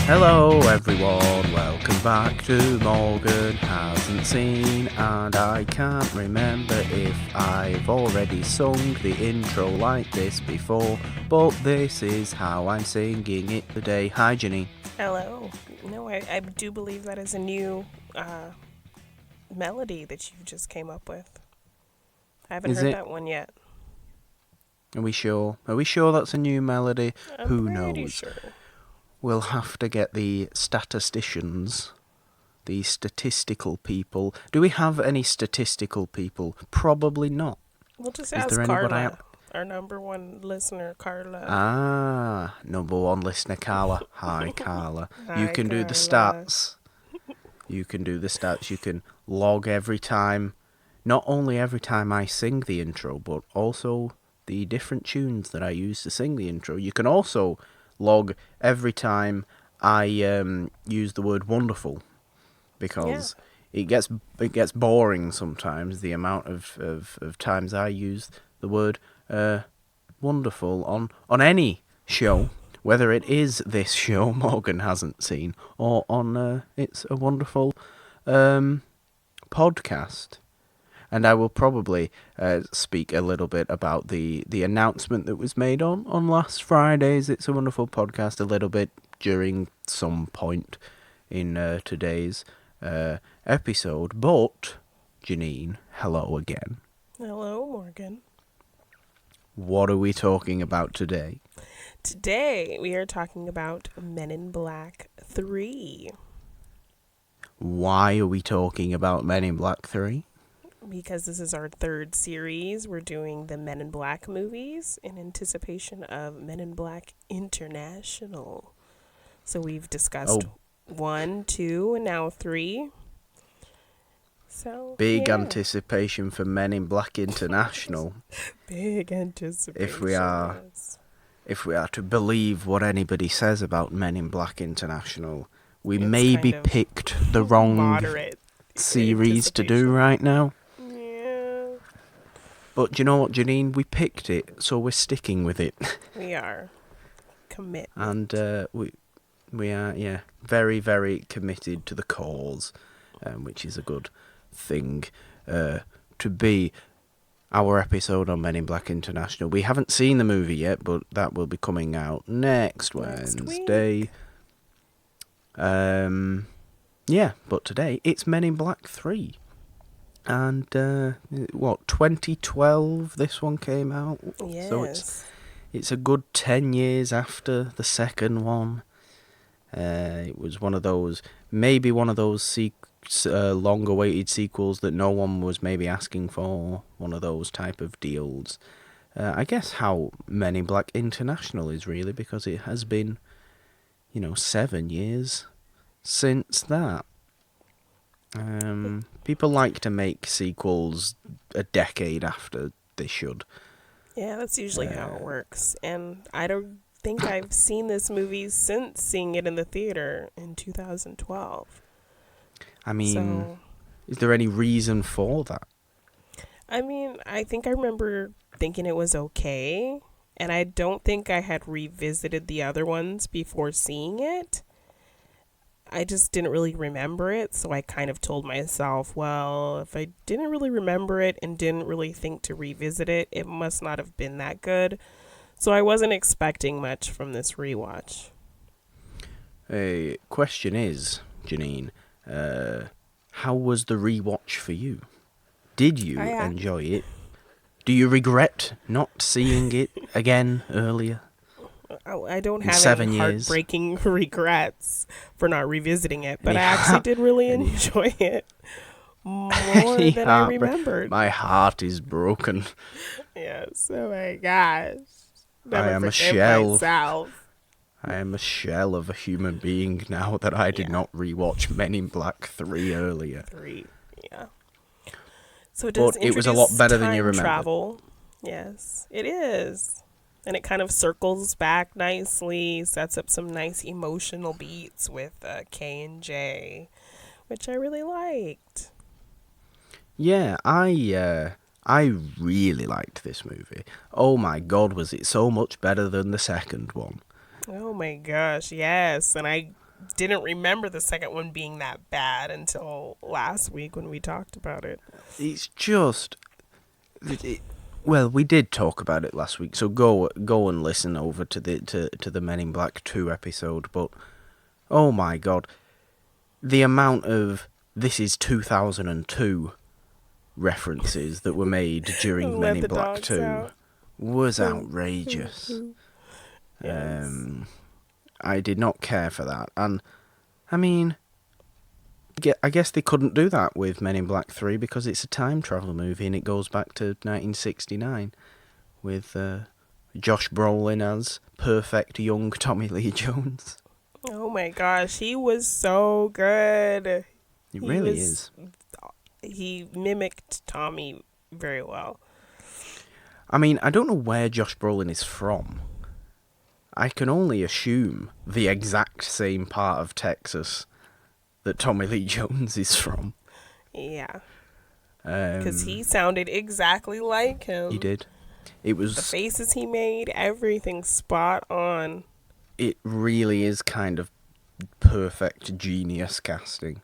Hello everyone, welcome back to Morgan Hasn't Seen, and I can't remember if I've already sung the intro like this before, but this is how I'm singing it today. Hi Jeannine. Hello. No, I do believe that is a new melody that you just came up with. I haven't Is heard it? that one yet. Are we sure? Are we sure that's a new melody? I'm Who pretty knows? sure. We'll have to get the statisticians, the statistical people. Do we have any statistical people? Probably not. We'll just Is ask there anybody Carla, our number one listener, Carla. Number one listener, Carla. Hi, Carla. You Hi, can do the Carla. stats. You can do the stats. You can log every time. Not only every time I sing the intro, but also the different tunes that I use to sing the intro. You can also log every time I use the word wonderful, because it gets boring sometimes, the amount of times I use the word wonderful on any show, whether it is this show Morgan Hasn't Seen or on It's a Wonderful podcast. And I will probably speak a little bit about the announcement that was made on last Friday's It's a Wonderful podcast a little bit during some point in today's episode. But, Jeannine, hello again. Hello, Morgan. What are we talking about today? Today we are talking about Men in Black 3. Why are we talking about Men in Black 3? Because this is our third series. We're doing the Men in Black movies in anticipation of Men in Black International. So we've discussed 1, 2, and now 3. So big anticipation for Men in Black International. Big anticipation. If we are to believe what anybody says about Men in Black International, we maybe picked the wrong series to do right now. Yeah. But do you know what, Jeannine? We picked it, so we're sticking with it. We are. Commitment. And we are, very, very committed to the cause, which is a good thing to be. Our episode on Men in Black International. We haven't seen the movie yet, but that will be coming out next Wednesday. But today it's Men in Black 3. And 2012 this one came out. Yes. So it's a good 10 years after the second one. It was one of those long-awaited sequels that no one was maybe asking for, one of those type of deals. I guess how Men in Black International is really, because it has been, 7 years since that. People like to make sequels a decade after they should. Yeah, that's usually how it works. And I don't think I've seen this movie since seeing it in the theater in 2012. I mean, is there any reason for that? I mean, I think I remember thinking it was okay, and I don't think I had revisited the other ones before seeing it. I just didn't really remember it, so I kind of told myself, well, if I didn't really remember it and didn't really think to revisit it, it must not have been that good. So I wasn't expecting much from this rewatch. Question is, Jeannine, how was the rewatch for you? Did you enjoy it? Do you regret not seeing it again earlier? I don't have any heartbreaking regrets for not revisiting it, but I actually did really enjoy it more than I remembered. My heart is broken. Yes, oh my gosh. I am a shell. I am a shell of a human being now that I did not rewatch Men in Black 3 earlier. 3, yeah. So it was a lot better than you remember. Travel. Yes, it is. And it kind of circles back nicely, sets up some nice emotional beats with K and J, which I really liked. Yeah, I really liked this movie. Oh my god, was it so much better than the second one. Oh my gosh, yes. And I didn't remember the second one being that bad until last week when we talked about it. It's just... well, we did talk about it last week, so go and listen over to the Men in Black 2 episode, but oh my god, the amount of "this is 2002" references that were made during Men in Black 2 out. Was outrageous. Yes. I did not care for that, and I mean, I guess they couldn't do that with Men in Black 3 because it's a time travel movie and it goes back to 1969 with Josh Brolin as perfect young Tommy Lee Jones. Oh my gosh, he was so good. He really is. He mimicked Tommy very well. I mean, I don't know where Josh Brolin is from. I can only assume the exact same part of Texas that Tommy Lee Jones is from. Yeah. Because he sounded exactly like him. He did. It was... the faces he made, everything spot on. It really is kind of perfect genius casting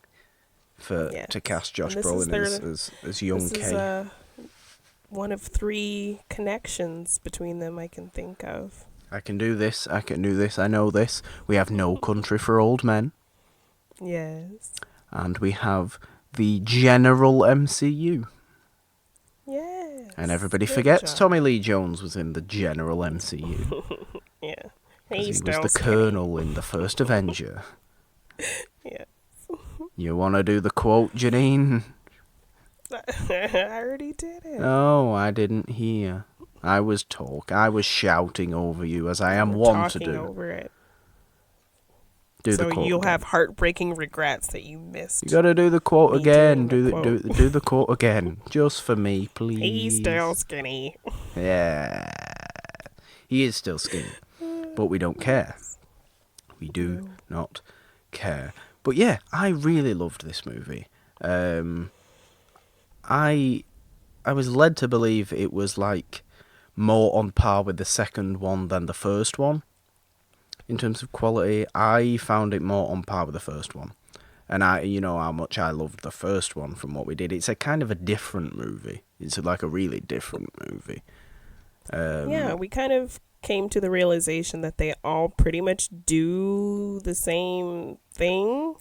to cast Josh Brolin as young Kay. This is one of 3 connections between them I can think of. I can do this, I know this. We have No Country for Old Men. Yes. And we have the general MCU. Yes. And everybody forgets Tommy Lee Jones was in the general MCU. Yeah. He was the Colonel in the first Avenger. Yeah. You want to do the quote, Jeannine? I already did it. No, I didn't hear. I was shouting over you as I am wont to do. Over it. Do the quote you'll again. have heartbreaking regrets that you missed. You gotta do the quote again. Do the quote again, just for me, please. He's still skinny. Yeah, he is still skinny, but we don't care. We do not care. But yeah, I really loved this movie. I was led to believe it was like more on par with the second one than the first one. In terms of quality, I found it more on par with the first one. And you know how much I loved the first one from what we did. It's a kind of a different movie. It's like a really different movie. Yeah, we kind of came to the realization that they all pretty much do the same thing,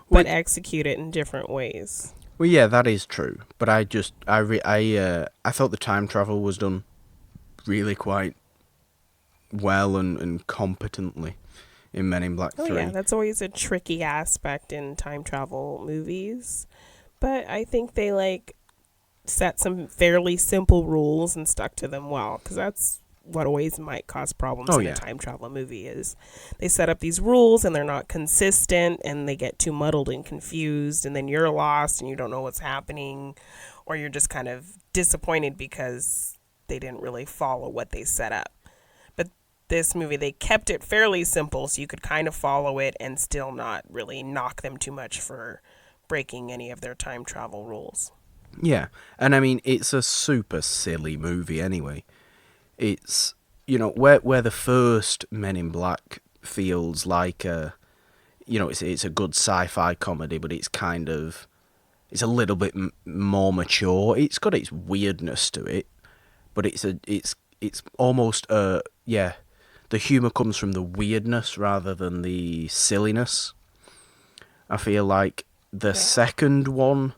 but execute it in different ways. Well, yeah, that is true. But I thought the time travel was done really quite well and competently in Men in Black 3. Yeah, that's always a tricky aspect in time travel movies. But I think they set some fairly simple rules and stuck to them well, because that's what always might cause problems in a time travel movie is they set up these rules and they're not consistent and they get too muddled and confused, and then you're lost and you don't know what's happening, or you're just kind of disappointed because they didn't really follow what they set up. This movie, they kept it fairly simple so you could kind of follow it and still not really knock them too much for breaking any of their time travel rules. Yeah, and I mean, it's a super silly movie anyway. It's, you know, where the first Men in Black feels like it's a good sci-fi comedy, but it's kind of, it's a little bit more mature. It's got its weirdness to it, but it's almost the humour comes from the weirdness rather than the silliness. I feel like the second one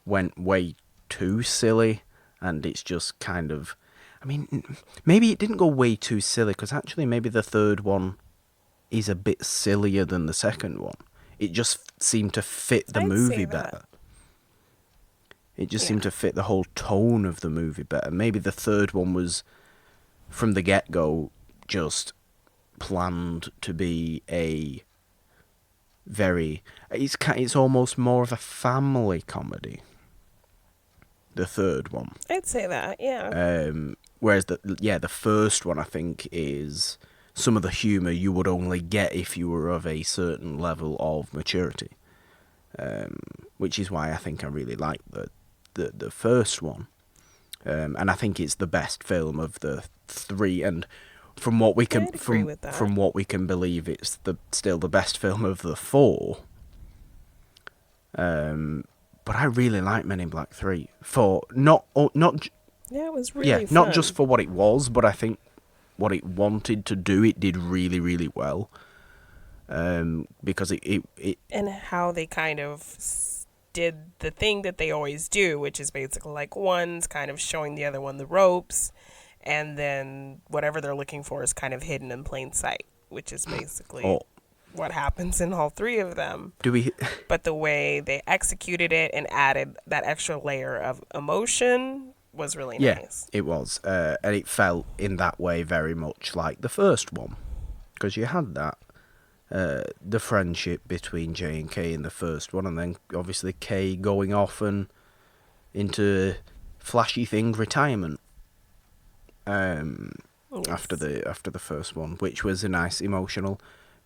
went way too silly, and it's just kind of... I mean, maybe it didn't go way too silly, because actually maybe the third one is a bit sillier than the second one. It just seemed to fit the movie better. It just seemed to fit the whole tone of the movie better. Maybe the third one was, from the get-go, just planned to be a very... It's almost more of a family comedy, the third one. I'd say that, yeah. Whereas the first one, I think, is some of the humour you would only get if you were of a certain level of maturity. Which is why I think I really like the first one. And I think it's the best film of the 3. And from what we can I'd agree with that. from what we can believe, it's still the best film of the four. But I really like Men in Black 3 for not Yeah, it was really fun. not just for what it was, but I think what it wanted to do, it did really, really well. Because it and how they kind of did the thing that they always do, which is basically like one's kind of showing the other one the ropes, and then whatever they're looking for is kind of hidden in plain sight, which is basically what happens in all three of them. But the way they executed it and added that extra layer of emotion was really nice. Yeah, it was. And it felt in that way very much like the first one. Because you had that, the friendship between J and K in the first one, and then obviously K going off and into flashy thing retirement. Yes. After the first one, which was a nice emotional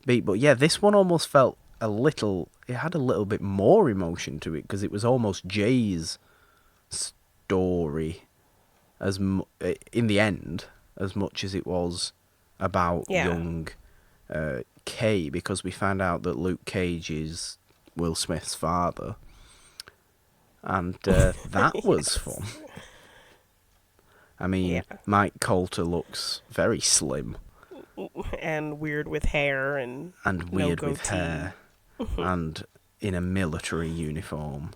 beat. But yeah, this one almost felt it had a little bit more emotion to it, because it was almost Jay's story in the end, as much as it was about young Kay, because we found out that Luke Cage is Will Smith's father, and that was fun. I mean, Mike Coulter looks very slim. And weird with hair and weird with hair. And in a military uniform.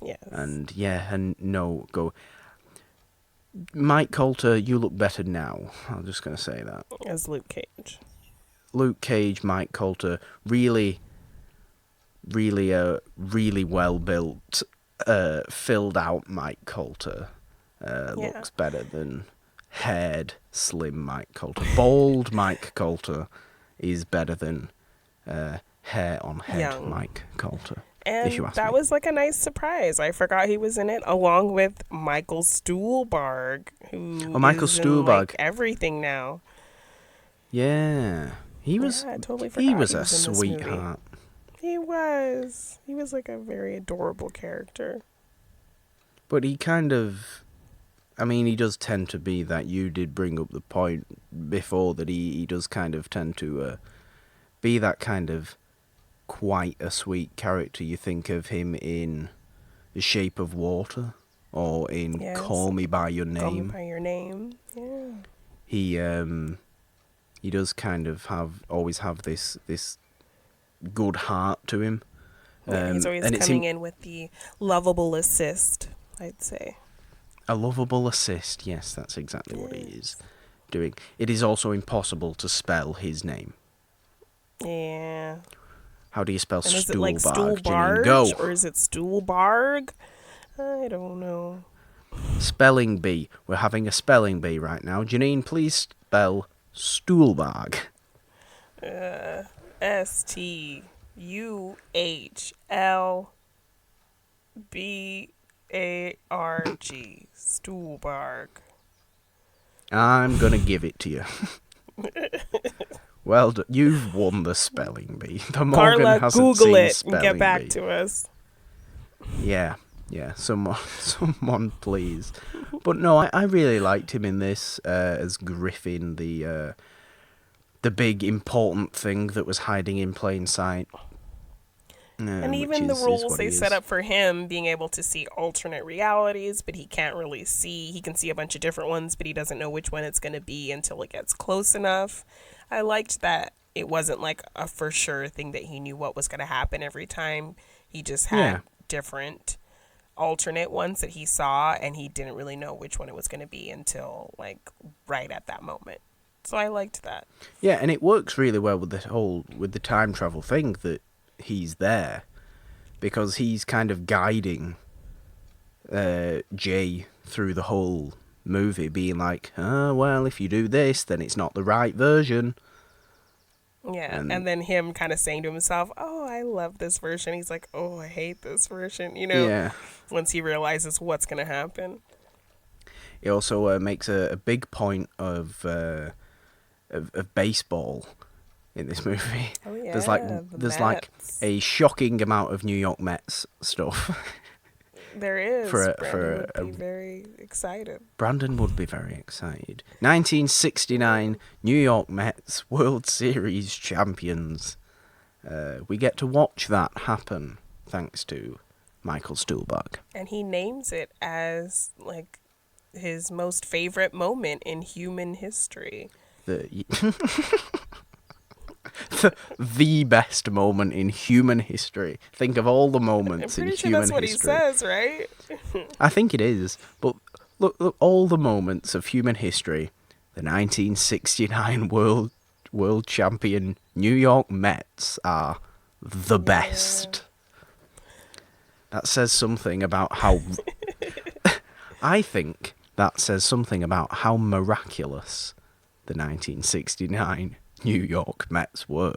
Yes. And no go. Mike Coulter, you look better now. I'm just going to say that. As Luke Cage. Luke Cage, Mike Coulter, really well built, filled out Mike Coulter. Looks better than haired, slim Mike Coulter. Bald Mike Coulter is better than hair on head young Mike Coulter. And that was like a nice surprise. I forgot he was in it, along with Michael Stuhlbarg, who Michael is Stuhlbarg, in, like, everything now. Yeah, he was. I totally forgot he was a sweetheart. He was. He was like a very adorable character. But he kind of. I mean, he does tend to be that. You did bring up the point before that he does kind of tend to be that kind of quite a sweet character. You think of him in The Shape of Water or in Call Me By Your Name. Call Me By Your Name, yeah. He does kind of always have this good heart to him. Yeah, he's always coming in with the lovable assist, I'd say. A lovable assist, yes, that's exactly what he is doing. It is also impossible to spell his name. Yeah. How do you spell Stuhlbarg? Is it like Stuhlbarg, or is it Stuhlbarg? I don't know. Spelling bee. We're having a spelling bee right now. Jeannine, please spell Stuhlbarg. Stuhlbarg. Stuhlbarg. I'm gonna give it to you. Well, you've won the spelling bee. The Morgan Carla, hasn't Google seen it spelling and get back bee. to us. Yeah. Someone please. But no, I really liked him in this as Griffin, the big important thing that was hiding in plain sight. And even the rules they set up for him, being able to see alternate realities, but he can't really see. He can see a bunch of different ones, but he doesn't know which one it's going to be until it gets close enough. I liked that it wasn't like a for sure thing that he knew what was going to happen every time. He just had different alternate ones that he saw, and he didn't really know which one it was going to be until like right at that moment. So I liked that. Yeah, and it works really well with the time travel thing that he's there, because he's kind of guiding Jay through the whole movie, being like, well, if you do this, then it's not the right version. Yeah, and then him kind of saying to himself, oh, I love this version. He's like, oh, I hate this version, once he realizes what's going to happen. He also makes a big point of baseball in this movie. Oh, yeah, there's like a shocking amount of New York Mets stuff. There is. For Brandon would be very excited. Brandon would be very excited. 1969 New York Mets World Series champions. We get to watch that happen thanks to Michael Stuhlbarg. And he names it as like his most favorite moment in human history. The best moment in human history. Think of all the moments in human history. I'm pretty sure that's what he says, right? I think it is. But look, all the moments of human history. The 1969 World Champion New York Mets are the best. That says something about how... I think that says something about how miraculous the 1969 New York Mets were.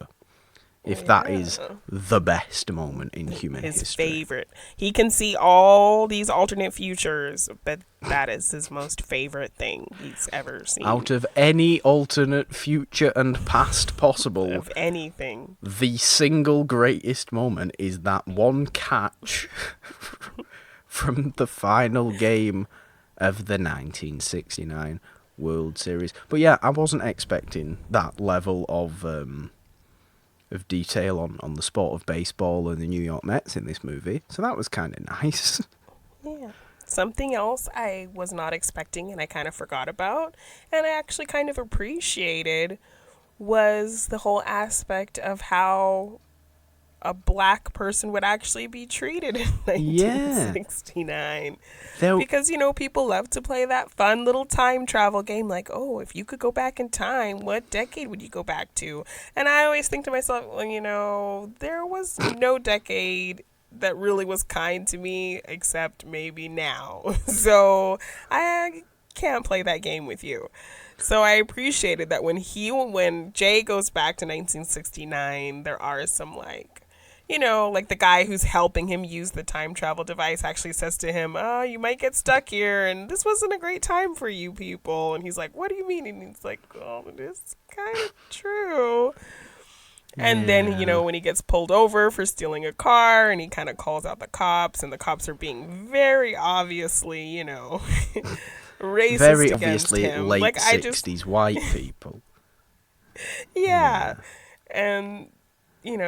If that is the best moment in human history. His favorite. He can see all these alternate futures, but that is his most favorite thing he's ever seen. Out of any alternate future and past possible. Of anything. The single greatest moment is that one catch from the final game of the 1969 World Series. But yeah, I wasn't expecting that level of detail on the sport of baseball and the New York Mets in this movie. So that was kind of nice. Yeah. Something else I was not expecting and I kind of forgot about and I actually kind of appreciated was the whole aspect of how a black person would actually be treated in 1969. Because, people love to play that fun little time travel game like, oh, if you could go back in time, what decade would you go back to? And I always think to myself, well, there was no decade that really was kind to me except maybe now. So I can't play that game with you. So I appreciated that when Jay goes back to 1969, there are some like the guy who's helping him use the time travel device actually says to him, oh, you might get stuck here, and this wasn't a great time for you people. And he's like, what do you mean? And he's like, oh, it's kind of true. And then, when he gets pulled over for stealing a car, and he kind of calls out the cops, and the cops are being very obviously, racist very against obviously him. Late 60s white people. Yeah. And...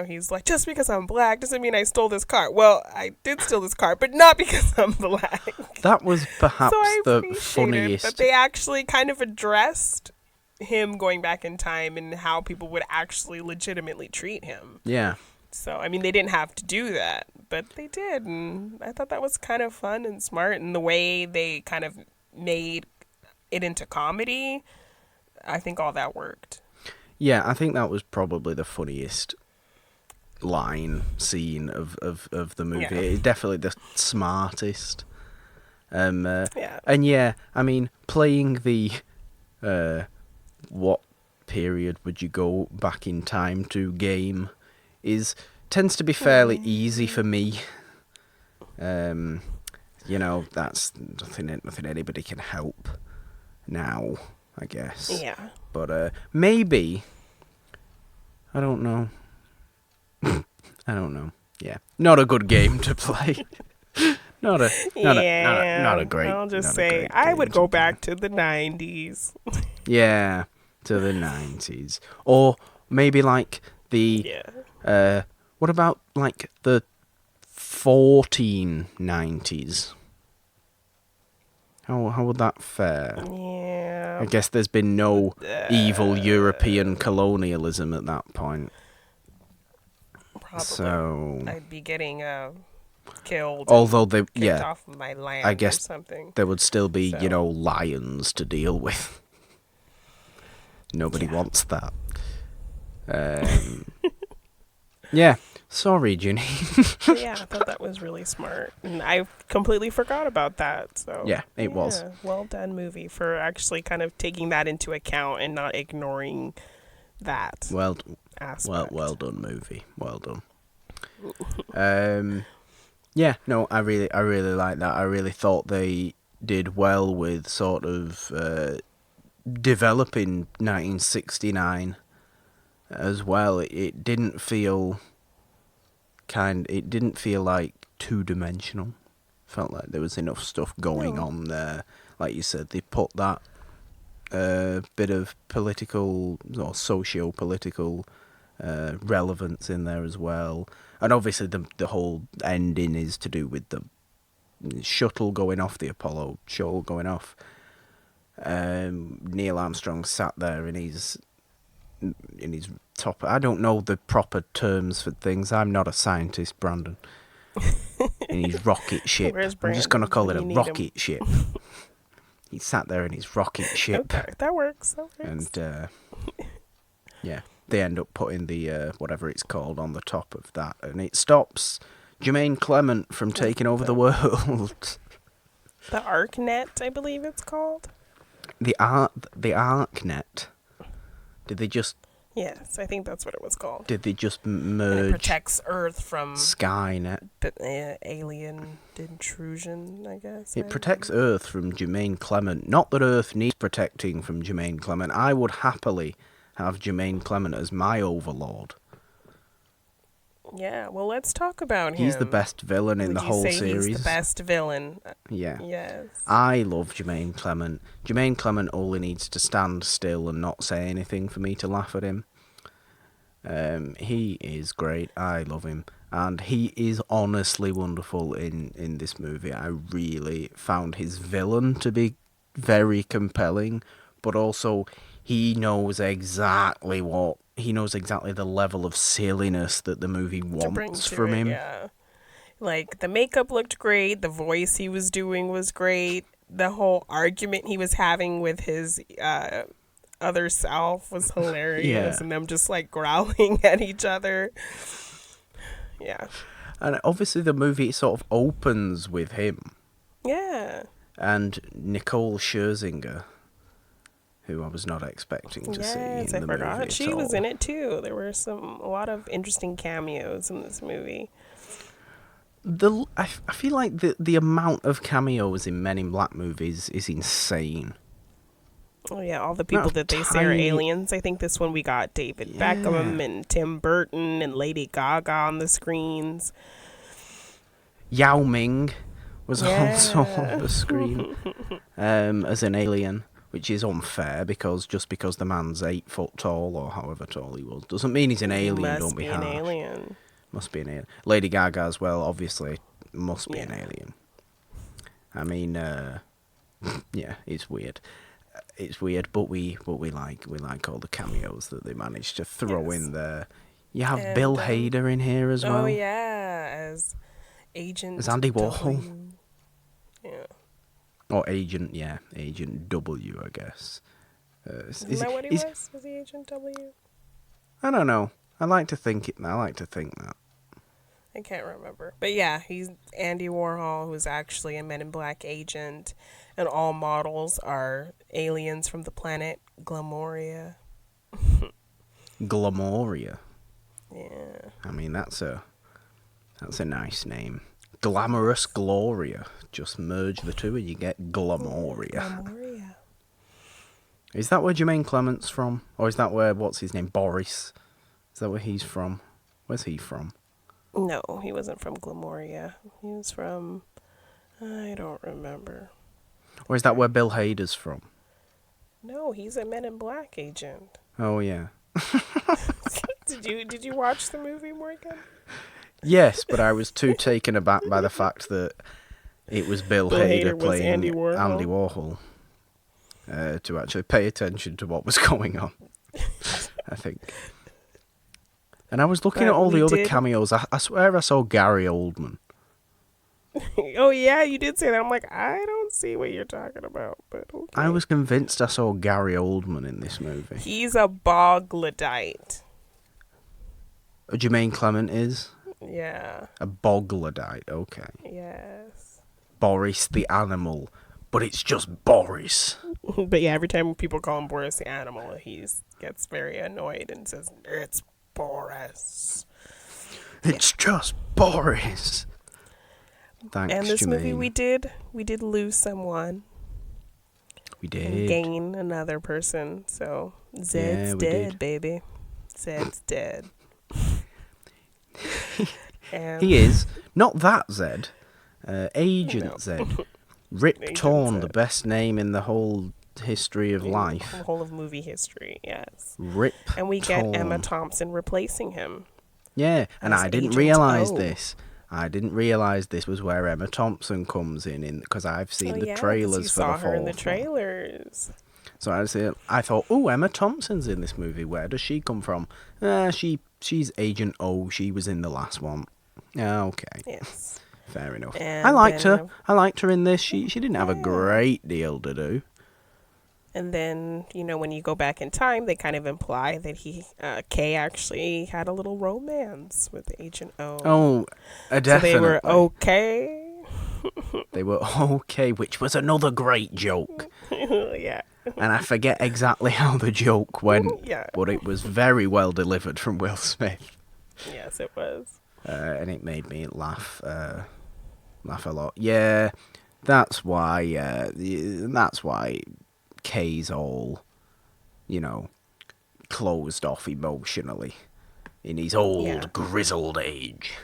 he's like, just because I'm black doesn't mean I stole this car. Well, I did steal this car, but not because I'm black. That was perhaps the funniest. But they actually kind of addressed him going back in time and how people would actually legitimately treat him. Yeah. So, they didn't have to do that, but they did. And I thought that was kind of fun and smart. And the way they kind of made it into comedy, I think all that worked. Yeah, I think that was probably the funniest scene of the movie. Yeah. It's definitely the smartest. Yeah. And yeah, playing the what period would you go back in time to game tends to be fairly easy for me. That's nothing anybody can help now, I guess. Yeah. But maybe, I don't know. Yeah, not a good game to play. not a great. I'll just say I would go back to the 90s. Yeah, to the 90s, or maybe like the. What about like the 1490s? How would that fare? Yeah. I guess there's been no evil European colonialism at that point. Probably. So I'd be getting killed. Although kicked off of my land, I guess or something. There would still be, lions to deal with. Nobody wants that. Yeah. Sorry, Jeannine. Yeah, I thought that was really smart. And I completely forgot about that. So yeah, it was. Well done, movie, for actually kind of taking that into account and not ignoring that aspect. Well done, movie. Well done. Yeah, no, I really like that. I really thought they did well with sort of developing 1969 as well. It didn't feel like two-dimensional. Felt like there was enough stuff going No. on there. Like you said, they put that bit of political or socio-political relevance in there as well. And obviously the whole ending is to do with the shuttle going off, the Apollo shuttle going off. Neil Armstrong sat there in his top. I don't know the proper terms for things. I'm not a scientist, Brandon. In his rocket ship. Where's I'm just going to call it a You need rocket ship. He sat there in his rocket ship. Okay, that works. And yeah, they end up putting the whatever it's called on the top of that, and it stops Jermaine Clement from taking over the world. The ArcNet, I believe it's called. The ArcNet. Did they just Yes, I think that's what it was called. And merge it protects Earth from Skynet? alien intrusion, I guess. It protects Earth from Jermaine Clement. Not that Earth needs protecting from Jermaine Clement. I would happily have Jermaine Clement as my overlord. Yeah, well, let's talk about him. He's the best villain in the whole series. He's the best villain? Yeah. Yes. I love Jermaine Clement. Jermaine Clement only needs to stand still and not say anything for me to laugh at him. He is great. I love him. And he is honestly wonderful in this movie. I really found his villain to be very compelling, but also he knows exactly the level of silliness that the movie wants from him. Yeah. Like, the makeup looked great, the voice he was doing was great, the whole argument he was having with his other self was hilarious, Yeah. and them just, like, growling at each other. Yeah. And obviously the movie sort of opens with him. Yeah. And Nicole Scherzinger, who I was not expecting to see in the movie at She was all. in it, too. There were a lot of interesting cameos in this movie. I feel like the amount of cameos in Men in Black movies is insane. Oh, yeah, all the people that they say are aliens. I think this one we got David Beckham and Tim Burton and Lady Gaga on the screens. Yao Ming was also on the screen as an alien, which is unfair because just because the man's 8 foot tall or however tall he was doesn't mean he's an alien. Don't be harsh. Must be an alien. Must be an alien. Lady Gaga as well, obviously, must be an alien. I mean, yeah, it's weird. It's weird, but we like all the cameos that they managed to throw in there. You have Bill Hader in here as well. Oh yeah, as Agent. As Andy Warhol. W. Yeah. Or Agent W, I guess. Isn't that what he was? Was he Agent W? I don't know. I like to think that. I can't remember. But yeah, he's Andy Warhol, who's actually a Men in Black agent, and all models are aliens from the planet Glamoria. Glamoria. Yeah. I mean, that's a nice name. Glamorous Gloria. Just merge the two and you get Glamoria. Glamoria. Is that where Jermaine Clement's from? Or is that where, what's his name, Boris? Is that where he's from? Where's he from? No, he wasn't from Glamoria. He was from... I don't remember. Or is that where Bill Hader's from? No, he's a Men in Black agent. Oh, yeah. Did you watch the movie, Morgan? Yes, but I was too taken aback by the fact that it was Bill Hader playing Andy Warhol. To actually pay attention to what was going on, I think. And I was looking at all the other cameos. I swear I saw Gary Oldman. Oh, yeah, you did say that. I'm like, I don't see what you're talking about, but okay. I was convinced I saw Gary Oldman in this movie. He's a boglodyte. Jermaine Clement is? Yeah. A boglodyte, okay. Yes. Boris the animal, but it's just Boris. But yeah, every time people call him Boris the animal, he gets very annoyed and says, "It's Boris. It's just Boris." Thanks, and this Jermaine. movie we did lose someone. We did. And gain another person. So Zed's dead, baby. Zed's dead. He is. Not that Zed. Agent No. Z. Rip Agent Torn, Z. the best name in the whole history of life. The whole of movie history, yes. Rip And we get Emma Torn. Thompson replacing him. Yeah, and as I didn't Agent realise O. this. I didn't realise this was where Emma Thompson comes in because I've seen the 'cause trailers you for saw the her in the fourth one. trailers. So I thought, oh, Emma Thompson's in this movie. Where does she come from? She's Agent O. She was in the last one. Okay, Yes. fair enough. And I liked then, her. I liked her in this. She didn't have a Yeah. great deal to do. And then, when you go back in time, they kind of imply that Kay actually had a little romance with Agent O. Oh, definitely. So they were okay. They were okay, which was another great joke. Yeah. And I forget exactly how the joke went, Yeah. but it was very well delivered from Will Smith. Yes, it was. And it made me laugh a lot. Yeah, that's why Kay's all, closed off emotionally in his old grizzled age.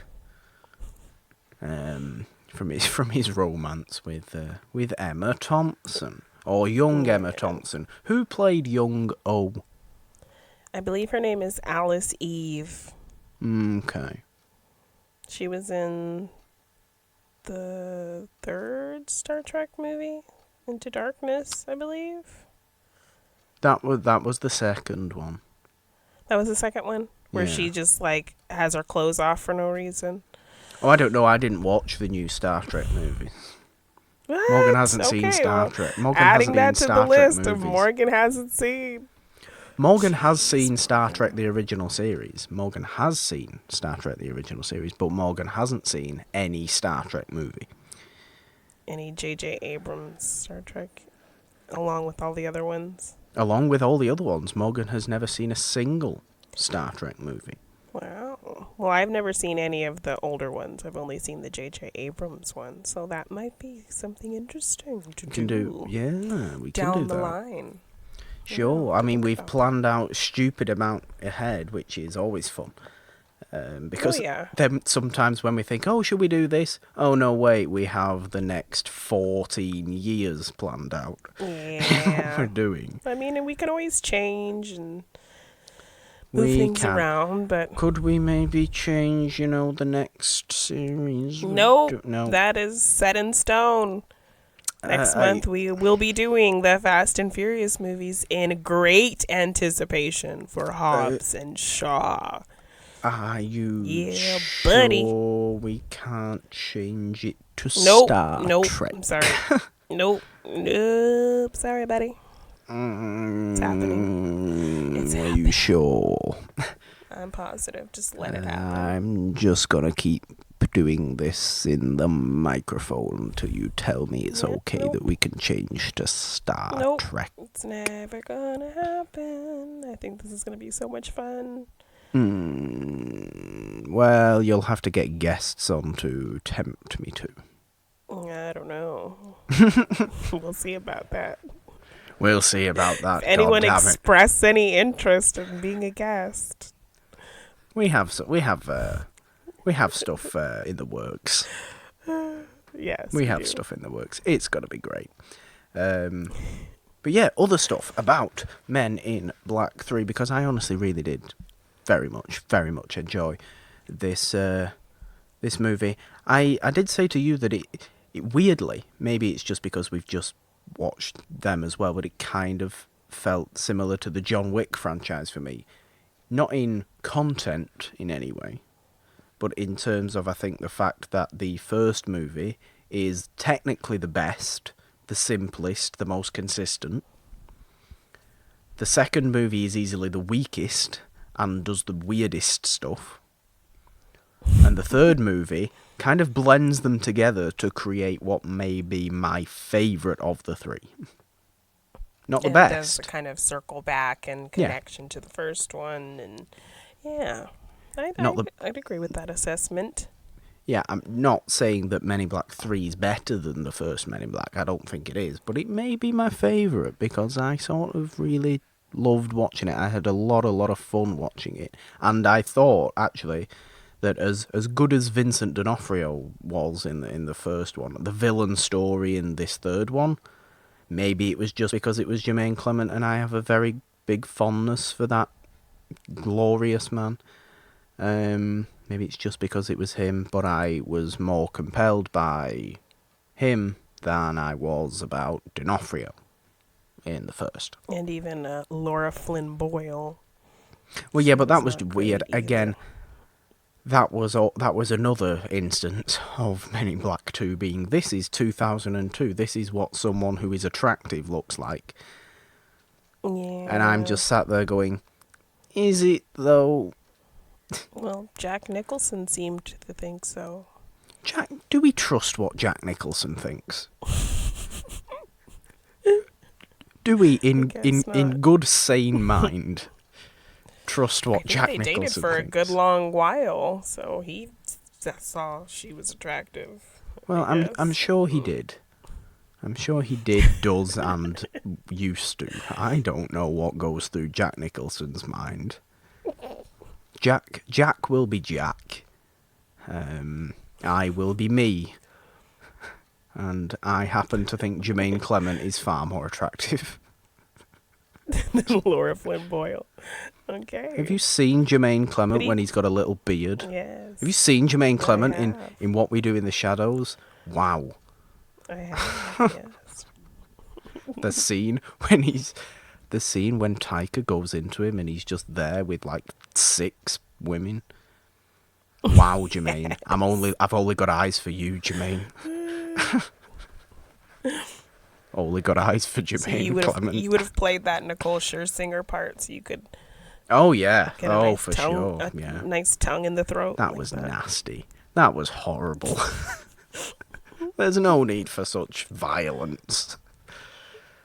From his romance with Emma Thompson, or young Emma Thompson, who played young O. I believe her name is Alice Eve. Okay. She was in the third Star Trek movie, Into Darkness, I believe. That was the second one. That was the second one, where Yeah. she just has her clothes off for no reason. Oh, I don't know. I didn't watch the new Star Trek movies. What? Morgan hasn't seen Okay, Star well, Trek. Morgan adding hasn't that seen to Star the Trek list of movies. Morgan hasn't seen. Morgan has seen Star Trek the original series. Morgan has seen Star Trek the original series, but Morgan hasn't seen any Star Trek movie. Any J.J. Abrams Star Trek, along with all the other ones. Along with all the other ones, Morgan has never seen a single Star Trek movie. Wow. Well, I've never seen any of the older ones. I've only seen the J.J. Abrams one, so that might be something interesting to do. Yeah, we can down do the that. line. Sure. Yeah, I mean, think we've about planned out a stupid amount ahead, which is always fun. Because then sometimes when we think, oh, should we do this? Oh, no, wait, we have the next 14 years planned out. Yeah. What we're doing. I mean, and we can always change and move things around, but Could we maybe change, the next series? no, No. that is set in stone. Next month we will be doing the Fast and Furious movies in great anticipation for Hobbs and Shaw. Are you sure buddy. we can't change it to Star Trek? I'm sorry. Nope. Sorry, buddy. It's happening. It's Are you sure? I'm positive. Just let it happen. I'm just gonna keep doing this in the microphone until you tell me it's okay that we can change to Star Trek. It's never gonna happen. I think this is gonna be so much fun. Well, you'll have to get guests on to tempt me to. I don't know. We'll see about that. We'll see about that. If anyone God damn it. express any interest in being a guest. We have stuff in the works. Yes, We have do. stuff in the works. It's gonna be great. But yeah, other stuff about Men in Black 3, because I honestly really did very much enjoy this movie. I did say to you that it weirdly, maybe it's just because we've just watched them as well, but it kind of felt similar to the John Wick franchise for me. Not in content in any way, but in terms of, I think, the fact that the first movie is technically the best, the simplest, the most consistent. The second movie is easily the weakest and does the weirdest stuff. And the third movie kind of blends them together to create what may be my favourite of the three. Not the best. It does the kind of circle back and connection to the first one, and I'd agree with that assessment. Yeah, I'm not saying that Men in Black 3 is better than the first Men in Black. I don't think it is, but it may be my favourite because I sort of really loved watching it. I had a lot of fun watching it, and I thought actually that as good as Vincent D'Onofrio was in the first one, the villain story in this third one, maybe it was just because it was Jermaine Clement and I have a very big fondness for that glorious man. Maybe it's just because it was him, but I was more compelled by him than I was about D'Onofrio in the first. And even Laura Flynn Boyle. Well, yeah, but that was weird. either. Again, that was another instance of Men in Black 2 being, this is 2002, this is what someone who is attractive looks like. Yeah. And I'm just sat there going, is it though? Well, Jack Nicholson seemed to think so. Do we trust what Jack Nicholson thinks? Do we, in good sane mind, trust what Jack Nicholson thinks? They dated for a good long while, so he saw she was attractive. Well, I'm sure he did. I'm sure he did, does, and used to. I don't know what goes through Jack Nicholson's mind. Jack will be Jack. I will be me. And I happen to think Jermaine Clement is far more attractive. Than Laura Flynn Boyle. Okay. Have you seen Jermaine Clement when he's got a little beard? Yes. Have you seen Jermaine Clement in What We Do in the Shadows? Wow. I have, yes. The scene when Taika goes into him and he's just there with like 6 women. Wow, Jermaine. Yes. I've only got eyes for you, Jermaine. Only got eyes for Jermaine Clement. You would have played that Nicole Scherzinger part, so you could. Oh yeah. Get a nice for tongue, sure. Yeah. Nice tongue in the throat. That was nasty. That was horrible. There's no need for such violence.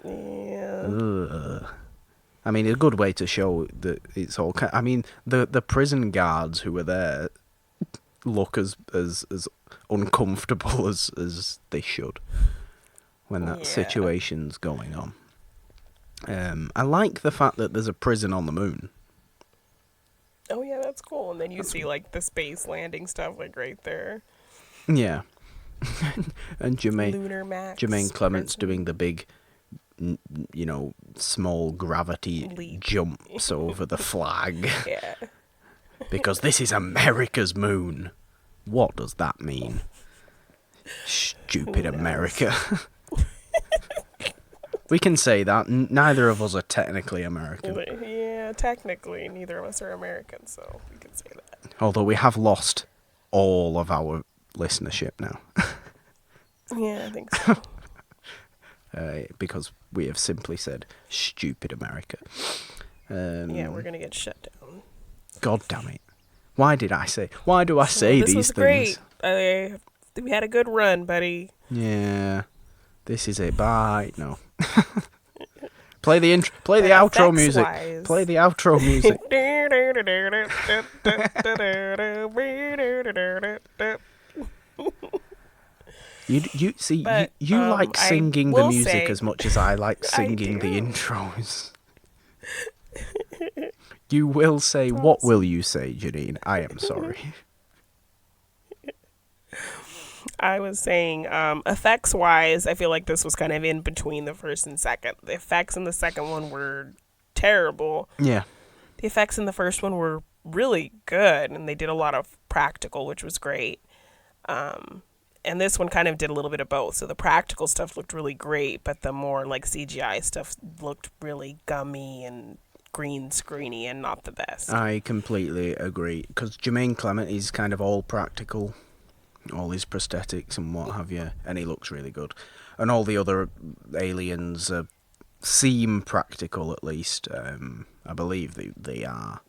Yeah. Ugh. I mean, a good way to show that it's all. I mean, the prison guards who were there look as uncomfortable as they should when that situation's going on. I like the fact that there's a prison on the moon. Oh yeah, that's cool. And then you see like the space landing stuff like right there. Yeah. And Lunar Max Jermaine Clement's prison. doing the big, small gravity Leap. jumps over the flag. Yeah. Because this is America's moon. What does that mean? Stupid America. We can say that. Neither of us are technically American. Yeah, technically, neither of us are American, so we can say that. Although we have lost all of our listenership now. Yeah, I think so. Because we have simply said, stupid America. Yeah, we're going to get shut down. God damn it. Why do I say these was things? Great. We had a good run, buddy. Yeah. This is it. Bye. No. Play the intro. Play the outro music. Play the outro music. You see, but, you like singing the music as much as I like singing the intros. You will say, what will you say, Jeannine? I am sorry. I was saying, effects-wise, I feel like this was kind of in between the first and second. The effects in the second one were terrible. Yeah. The effects in the first one were really good, and they did a lot of practical, which was great. And this one kind of did a little bit of both. So the practical stuff looked really great, but the more like CGI stuff looked really gummy and green screeny and not the best. I completely agree, because Jermaine Clement is kind of all practical. All his prosthetics and what have you, and he looks really good. And all the other aliens seem practical, at least. I believe they are.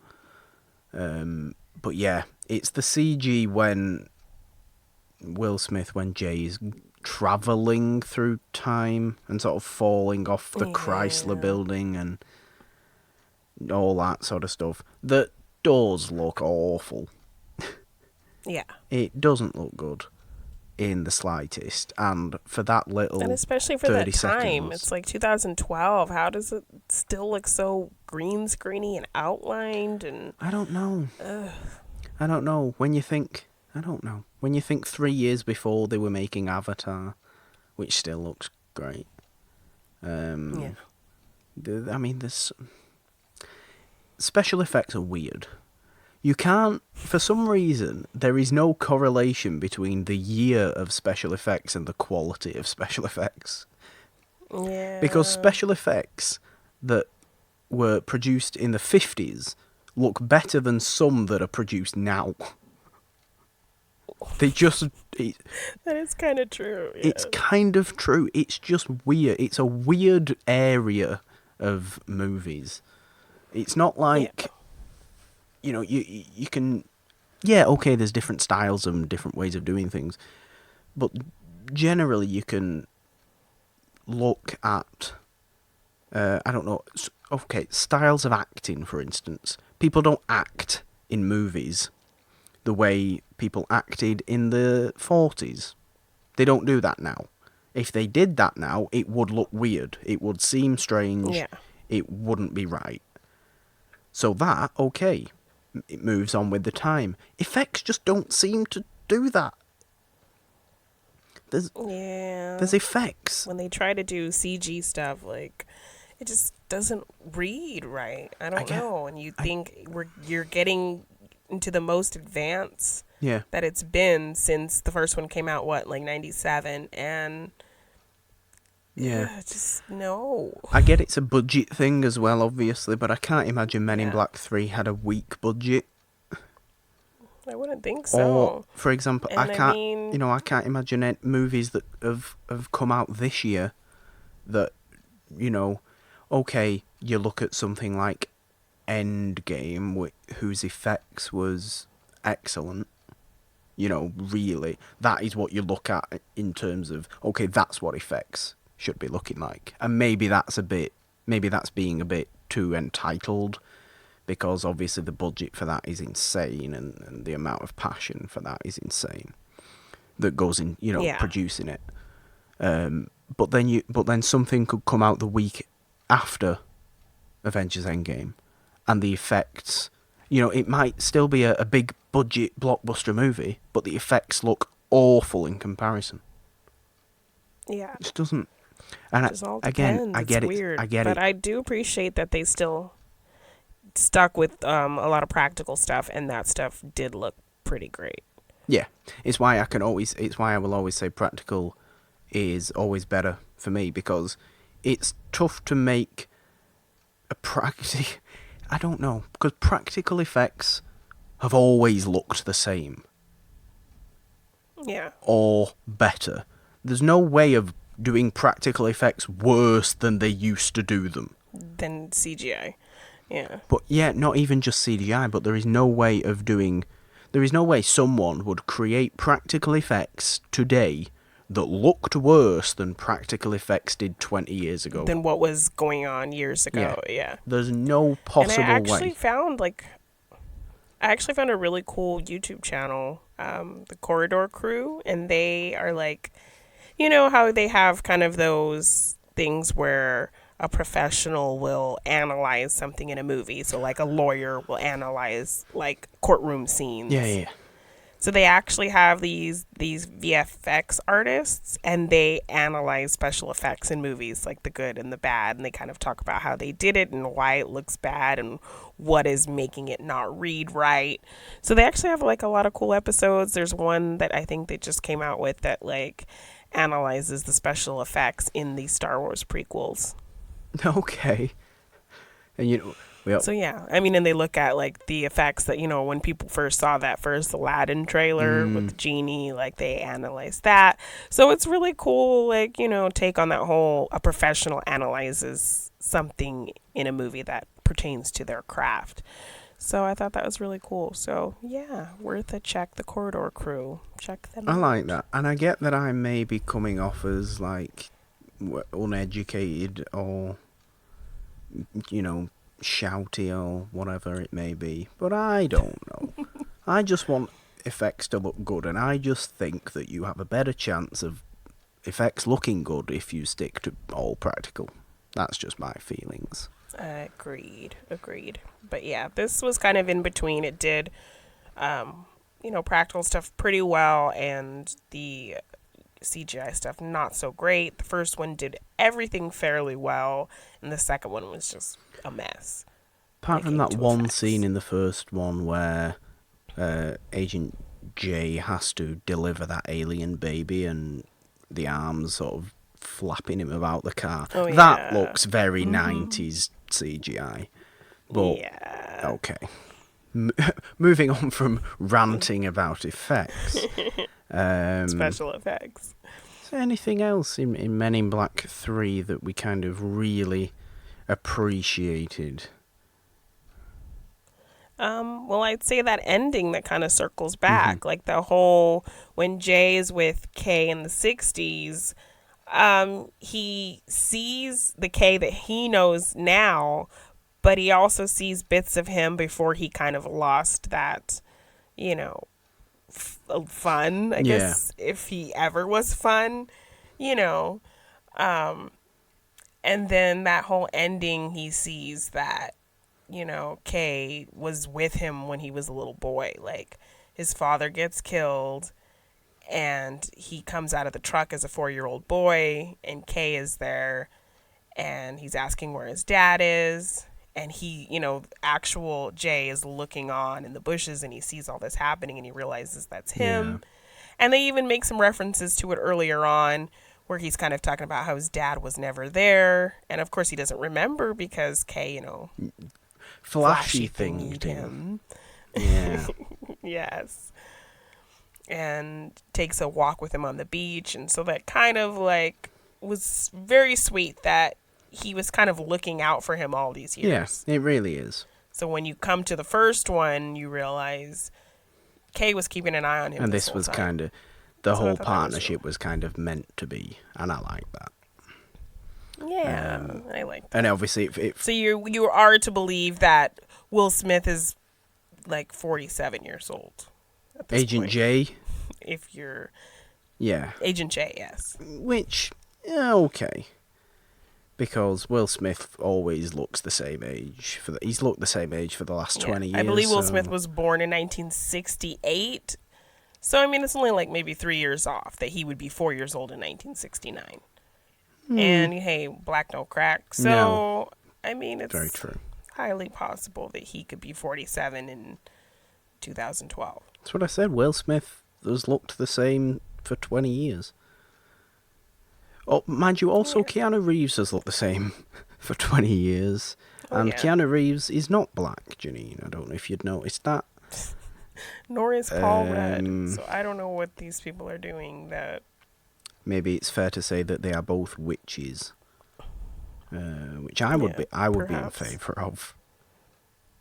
But yeah, it's the CG when Will Smith, when Jay's travelling through time and sort of falling off the Chrysler building and all that sort of stuff, that does look awful. Yeah. It doesn't look good in the slightest. And for that little, and especially for that time, seconds, it's like 2012. How does it still look so green screeny and outlined? And I don't know. I don't know. I don't know. When you think 3 years before they were making Avatar, which still looks great. Yeah. I mean, there's special effects are weird. You can't, for some reason, there is no correlation between the year of special effects and the quality of special effects. Yeah. Because special effects that were produced in the 50s look better than some that are produced now. They just... That is kind of true. Yeah. It's kind of true. It's just weird. It's a weird area of movies. It's not like... Yeah. You know, you can... Yeah, okay, there's different styles and different ways of doing things. But generally you can look at... I don't know... Okay, styles of acting, for instance. People don't act in movies the way people acted in the 40s. They don't do that now. If they did that now, it would look weird. It would seem strange. Yeah. It wouldn't be right. So that, okay, it moves on with the time. Effects just don't seem to do that. There's effects. When they try to do CG stuff, like, it just doesn't read right. I don't know. And you think you're getting into the most advanced that it's been since the first one came out, like 97, and just no. I get it's a budget thing as well, obviously, but I can't imagine Men in Black 3 had a weak budget. I wouldn't think so. Or, for example, and I can't imagine any movies that have come out this year that, okay, you look at something like Endgame, whose effects was excellent. Really, that is what you look at in terms of, okay, that's what effects should be looking like. And maybe that's being a bit too entitled, because obviously the budget for that is insane, and the amount of passion for that is insane that goes in, producing it. But then something could come out the week after Avengers Endgame, and the effects, it might still be a big budget blockbuster movie, but the effects look awful in comparison. Yeah. It just doesn't. And again, I get it. I get it. But I do appreciate that they still stuck with a lot of practical stuff, and that stuff did look pretty great. Yeah, it's why I will always say practical is always better for me, because it's tough to make a I don't know, because practical effects have always looked the same. Yeah. Or better. There's no way of doing practical effects worse than they used to do them. Than CGI. Yeah. But not even just CGI, but there is no way someone would create practical effects today that looked worse than practical effects did 20 years ago. Than what was going on years ago, yeah. There's no possible way. And I actually found a really cool YouTube channel, the Corridor Crew, and they are like, how they have kind of those things where a professional will analyze something in a movie. So like a lawyer will analyze like courtroom scenes. Yeah. So they actually have these VFX artists, and they analyze special effects in movies, like the good and the bad, and they kind of talk about how they did it and why it looks bad and what is making it not read right. So they actually have like a lot of cool episodes. There's one that I think they just came out with that like analyzes the special effects in the Star Wars prequels. Okay. And so yeah, I mean, and they look at like the effects that, when people first saw that first Aladdin trailer with the genie, like they analyzed that. So it's really cool, like, take on that whole, a professional analyzes something in a movie that pertains to their craft. So I thought that was really cool. So yeah, worth a check. The Corridor Crew, check them out. I like that, and I get that I may be coming off as like uneducated or shouty or whatever it may be, but I don't know. I just want effects to look good, and I just think that you have a better chance of effects looking good if you stick to all practical. That's just my feelings. Agreed. But yeah, this was kind of in between. It did practical stuff pretty well, and the CGI stuff not so great. The first one did everything fairly well, and the second one was just a mess. Apart from that one scene in the first one where Agent J has to deliver that alien baby and the arms sort of flapping him about the car. Oh, yeah. That looks very 90s CGI. But, yeah. Okay. Moving on from ranting about effects. Special effects. Is there anything else in Men in Black 3 that we kind of really appreciated? Well, I'd say that ending that kind of circles back, like the whole when Jay is with Kay in the 60s, he sees the Kay that he knows now, but he also sees bits of him before he kind of lost that, fun, I guess, if he ever was fun, and then that whole ending, he sees that, Kay was with him when he was a little boy. Like, his father gets killed, and he comes out of the truck as a 4-year-old boy, and Kay is there, and he's asking where his dad is, and he, actual Jay is looking on in the bushes, and he sees all this happening, and he realizes that's him. Yeah. And they even make some references to it earlier on, where he's kind of talking about how his dad was never there, and of course he doesn't remember because Kay, flashy thinged him. Yeah. Yes. And takes a walk with him on the beach, and so that kind of was very sweet that he was kind of looking out for him all these years. Yeah, it really is. So when you come to the first one, you realize Kay was keeping an eye on him. And this was kind of, the whole partnership was kind of meant to be, and I like that. Yeah, I like that. And obviously, so you are to believe that Will Smith is 47 years old. At this Agent point. J. If you're, Agent J, yes. Which, okay, because Will Smith always looks the same age. He's looked the same age for the last 20 years. I believe Will Smith was born in 1968. So I mean, it's only maybe 3 years off that he would be 4 years old in 1969. And hey, black no crack. So no. I mean, it's very true. Highly possible that he could be 47 in 2012. That's what I said. Will Smith has looked the same for 20 years. Oh, mind you, also Keanu Reeves has looked the same for 20 years. Keanu Reeves is not black, Jeannine. I don't know if you'd noticed that. Nor is Paul Rudd. So I don't know what these people are doing that... Maybe it's fair to say that they are both witches, which I would be in favour of.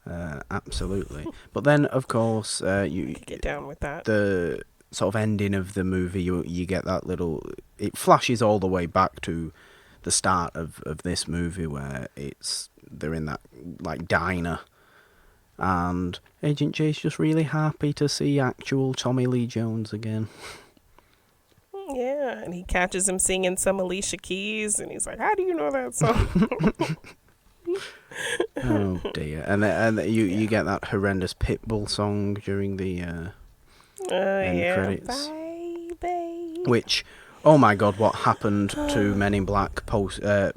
Absolutely. But then, of course, you get down with that. The sort of ending of the movie, you get that little... It flashes all the way back to the start of this movie where they're in that diner, and Agent J's just really happy to see actual Tommy Lee Jones again. Yeah, and he catches him singing some Alicia Keys, and he's like, "How do you know that song?" Oh dear! And you get that horrendous Pitbull song during the end credits. Bye, babe. Which, oh my God, what happened to Men in Black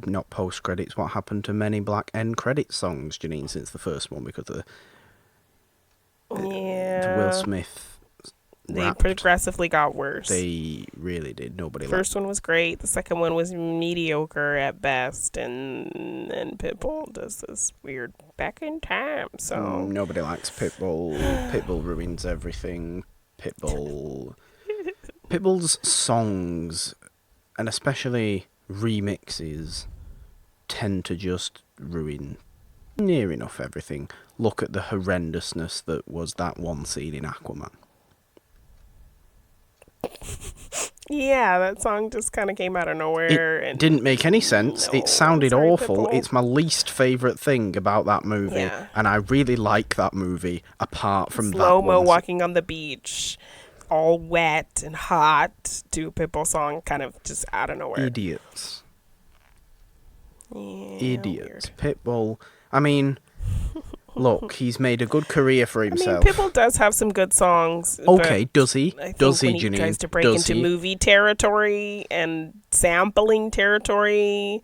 not post credits? What happened to Men in Black end credits songs, Jeannine, since the first one, because of the Will Smith. They progressively got worse. They really did. Nobody. First one was great. The second one was mediocre at best, and then Pitbull does this weird back in time. So nobody likes Pitbull. Pitbull ruins everything. Pitbull's songs, and especially remixes, tend to just ruin near enough everything. Look at the horrendousness that was that one scene in Aquaman. Yeah, that song just kind of came out of nowhere. It didn't make any sense. It sounded awful. Pitbull. It's my least favourite thing about that movie, and I really like that movie, apart from that slow-mo walking on the beach, all wet and hot, to Pitbull song kind of just out of nowhere. Idiots. Yeah, Idiots. Weird. Pitbull. I mean, Look, he's made a good career for I mean, himself. Pitbull does have some good songs. Okay, does he? I think Does he, when he Jeannine? tries to break Does into he? movie territory and sampling territory,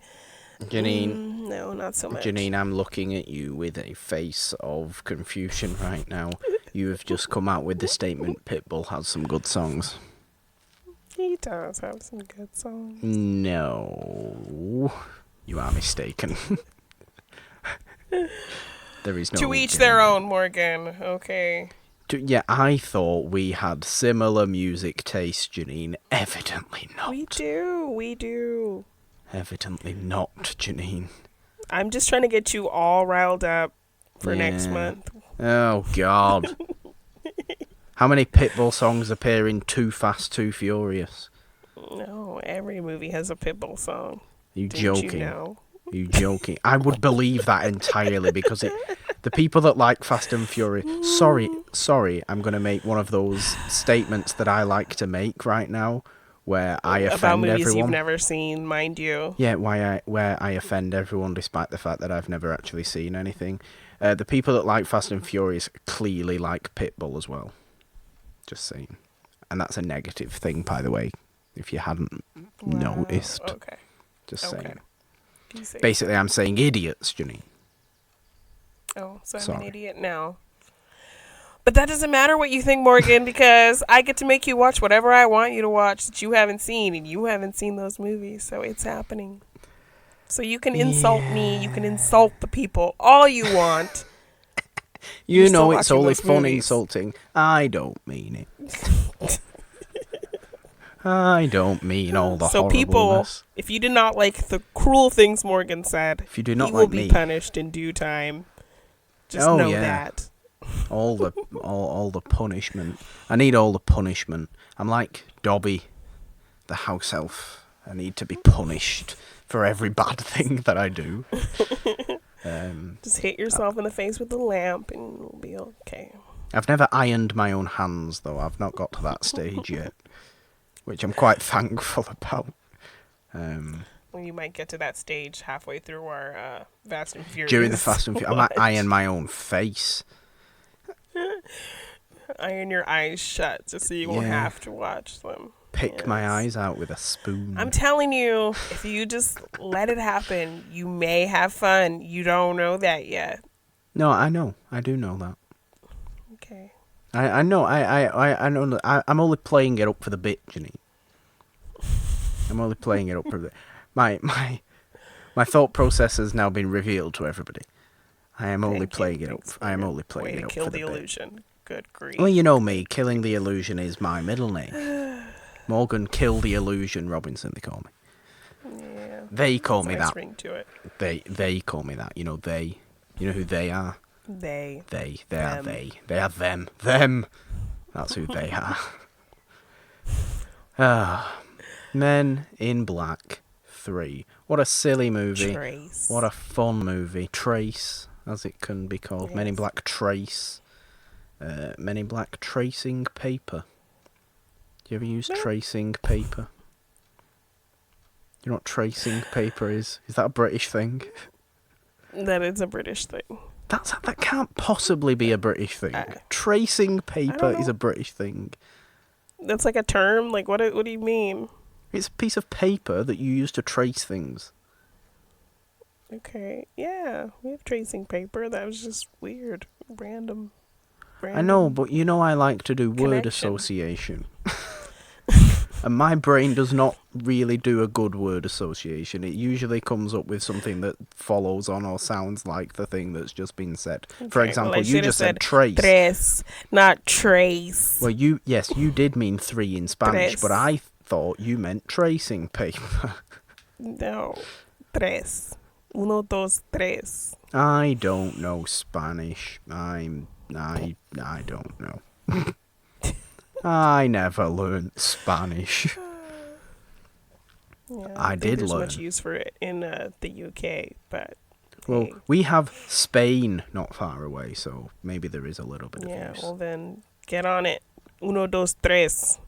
Jeannine, no, not so much. Jeannine, I'm looking at you with a face of confusion right now. You have just come out with the statement Pitbull has some good songs. He does have some good songs. No, you are mistaken. There is no... To each their own, Morgan. Okay. Yeah, I thought we had similar music taste, Jeannine. Evidently not. We do. Evidently not, Jeannine. I'm just trying to get you all riled up for next month. Oh, God. How many Pitbull songs appear in Too Fast, Too Furious? No, every movie has a Pitbull song. You Didn't joking? You know? You joking? I would believe that entirely because the people that like Fast and Furious... Sorry, I'm going to make one of those statements that I like to make right now where I offend about movies everyone. You've never seen, mind you. Yeah, where I offend everyone despite the fact that I've never actually seen anything. The people that like Fast and Furious clearly like Pitbull as well. Just saying. And that's a negative thing, by the way, if you hadn't noticed. Okay. Just saying. Basically, so. I'm saying idiots, Jeannine. Oh, so I'm Sorry. an idiot now. But that doesn't matter what you think, Morgan, because I get to make you watch whatever I want you to watch that you haven't seen, and you haven't seen those movies, so it's happening. So you can insult me, you can insult the people all you want. You know still it's watching only those fun movies. insulting. I don't mean it. I don't mean all the So people, horribleness. if you did not like the cruel things Morgan said, If you do not he like will be me. punished in due time. Just Oh, know yeah. that. All the punishment. I need all the punishment. I'm like Dobby, the house elf. I need to be punished for every bad thing that I do. Just hit yourself in the face with a lamp and you'll be okay. I've never ironed my own hands, though. I've not got to that stage yet, which I'm quite thankful about. Well, you might get to that stage halfway through our Fast and Furious. During the Fast and Furious, I might iron my own face. Iron your eyes shut just so you won't Yeah. have to watch them. Pick my Yes. eyes out with a spoon. I'm telling you, if you just let it happen, you may have fun. You don't know that yet. No, I know. I do know that. Okay. I know. I know. I'm only playing it up for the bit, Jeannine. I'm only playing it up for the. My thought process has now been revealed to everybody. I am only Thank you. playing it up. Thanks, I am Morgan. only playing Way it to up kill for the the bit. illusion. Good grief. Well, you know me. Killing the illusion is my middle name. Morgan, kill the illusion. Robinson, they call me. Yeah. They call me Nice that. ring to it. They call me that. You know they. You know who they are. They. They are Them. they. They are them. Them. That's who they are. Men in Black 3. What a silly movie. Trace. What a fun movie. Trace, as it can be called. Men in Yes. Black Trace. Men in Black Tracing Paper. Do you ever use tracing paper? You know what tracing paper is? Is that a British thing? That is a British thing. That can't possibly be a British thing. Tracing paper is a British thing. That's like a term? Like, what do you mean? It's a piece of paper that you use to trace things. Okay. Yeah. We have tracing paper. That was just weird. Random. I know, but you know I like to do word Connection. association. And my brain does not really do a good word association. It usually comes up with something that follows on or sounds like the thing that's just been said. For Okay, example, well, I you should've just said said trace. Tres, not trace. Well, you did mean 3 in Spanish, Tres. but I thought you meant tracing paper. No. Tres. Uno, dos, tres. I don't know Spanish. I don't know. I never learnt Spanish. Yeah, I don't think did there's learn. much use for it in the UK, but Well, hey. we have Spain not far away, so maybe there is a little bit Yeah, of use. well then, get on it. Uno, dos, tres.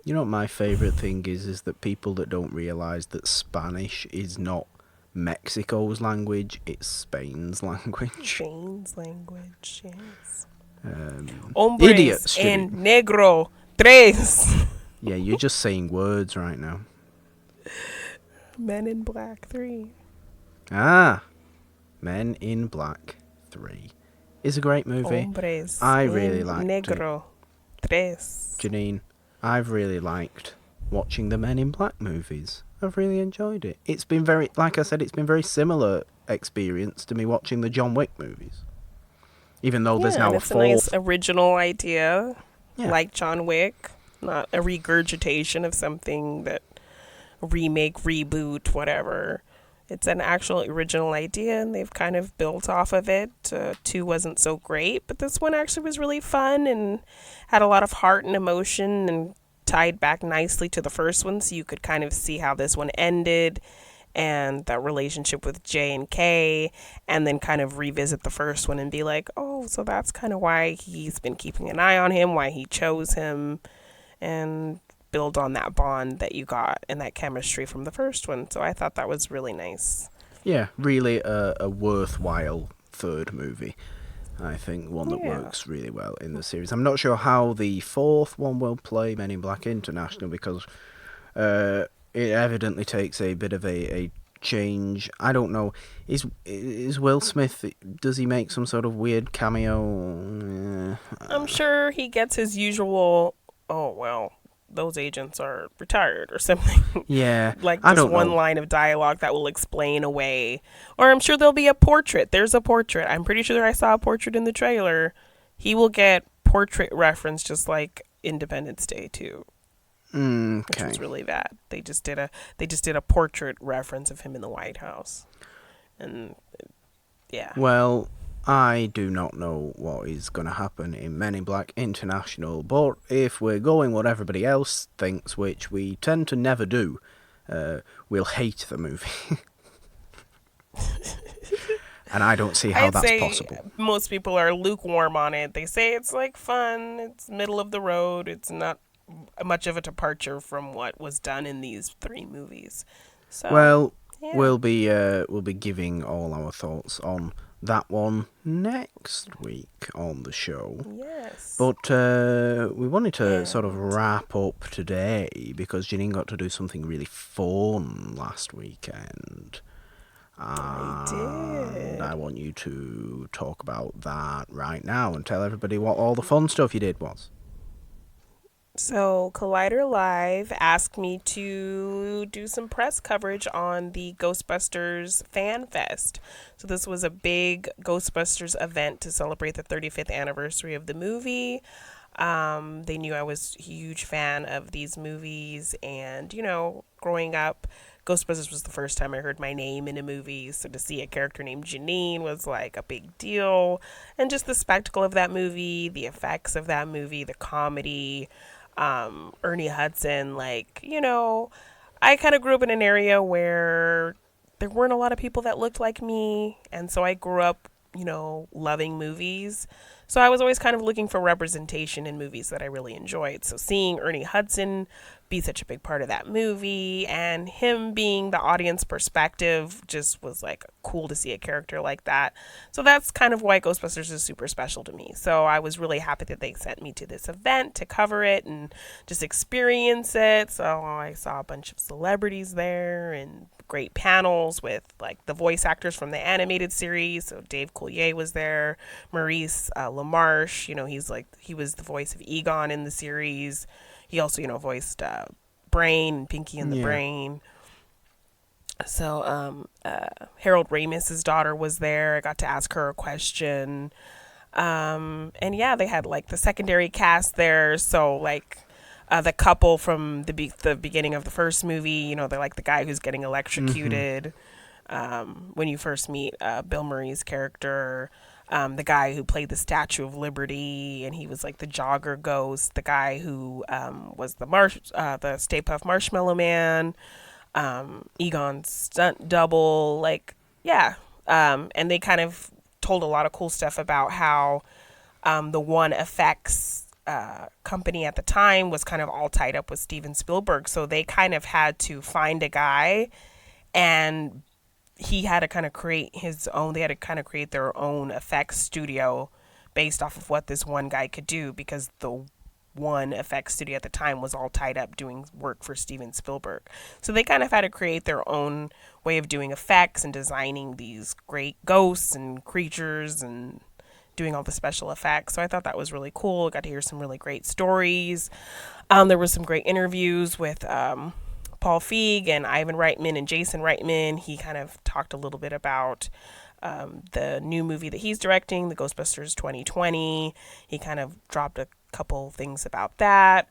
You know what my favourite thing is that people that don't realise that Spanish is not Mexico's language, it's Spain's language. Spain's language, yes. Idiot, Hombres en Janine. negro, tres. Yeah, you're just saying words right now. Men in Black 3. Ah, Men in Black 3 is a great movie. Hombres I en really liked negro, tres. Janine, I've really liked watching the Men in Black movies. I've really enjoyed it. It's been very, like I said, it's been very similar experience to me watching the John Wick movies. Even though there's now and a it's fourth. a nice original idea, Yeah. like John Wick, not a regurgitation of something that remake, reboot, whatever. It's an actual original idea, and they've kind of built off of it. 2 wasn't so great, but this one actually was really fun and had a lot of heart and emotion and tied back nicely to the first one, so you could kind of see how this one ended and that relationship with J and K, and then kind of revisit the first one and be like, oh, so that's kind of why he's been keeping an eye on him, why he chose him, and build on that bond that you got and that chemistry from the first one. So I thought that was really nice. Yeah, really a worthwhile third movie. I think one that works really well in the series. I'm not sure how the fourth one will play Men in Black International because it evidently takes a bit of a change. I don't know. Is Will Smith, does he make some sort of weird cameo? I'm sure he gets his usual, oh, well, those agents are retired or something. Yeah. Like I just don't one know. line of dialogue that will explain away. Or I'm sure there'll be a portrait. There's a portrait. I'm pretty sure I saw a portrait in the trailer. He will get portrait reference just like Independence Day too. Which was really bad. They just did a portrait reference of him in the White House. And yeah. Well, I do not know what is going to happen in Men in Black International, but if we're going what everybody else thinks, which we tend to never do, we'll hate the movie. And I don't see how I'd that's say possible. most people are lukewarm on it. They say it's like fun, it's middle of the road, it's not much of a departure from what was done in these 3 movies. So Well, yeah. we'll be giving all our thoughts on that one next week on the show. Yes. But we wanted to sort of wrap up today because Jeannine got to do something really fun last weekend. I did. And I want you to talk about that right now and tell everybody what all the fun stuff you did was. So Collider Live asked me to do some press coverage on the Ghostbusters Fan Fest. So this was a big Ghostbusters event to celebrate the 35th anniversary of the movie. They knew I was a huge fan of these movies, and, you know, growing up, Ghostbusters was the first time I heard my name in a movie, so to see a character named Jeannine was like a big deal. And just the spectacle of that movie, the effects of that movie, the comedy, Ernie Hudson, like, you know, I kind of grew up in an area where there weren't a lot of people that looked like me, and so I grew up, you know, loving movies. So I was always kind of looking for representation in movies that I really enjoyed. So seeing Ernie Hudson be such a big part of that movie and him being the audience perspective just was like cool to see a character like that. So that's kind of why Ghostbusters is super special to me. So I was really happy that they sent me to this event to cover it and just experience it. So I saw a bunch of celebrities there and great panels with like the voice actors from the animated series. So Dave Coulier was there, Maurice LaMarche, you know, he was the voice of Egon in the series. He also, you know, voiced Brain and Pinky and the Brain. So Harold Ramis's daughter was there. I got to ask her a question. And yeah, they had like the secondary cast there. So like the couple from the beginning of the first movie, you know, they're like the guy who's getting electrocuted. When you first meet Bill Murray's character. The guy who played the Statue of Liberty, and he was like the jogger ghost. The guy who was the Stay Puft Marshmallow Man, Egon's stunt double, like, yeah. And they kind of told a lot of cool stuff about how the One Effects company at the time was kind of all tied up with Steven Spielberg, so they kind of had to find a guy and he had to kind of create his own. They had to kind of create their own effects studio based off of what this one guy could do, because the one effects studio at the time was all tied up doing work for Steven Spielberg. So they kind of had to create their own way of doing effects and designing these great ghosts and creatures and doing all the special effects. So I thought that was really cool. I got to hear some really great stories. There was some great interviews with Paul Feig and Ivan Reitman and Jason Reitman. He kind of talked a little bit about the new movie that he's directing, the Ghostbusters 2020. He kind of dropped a couple things about that.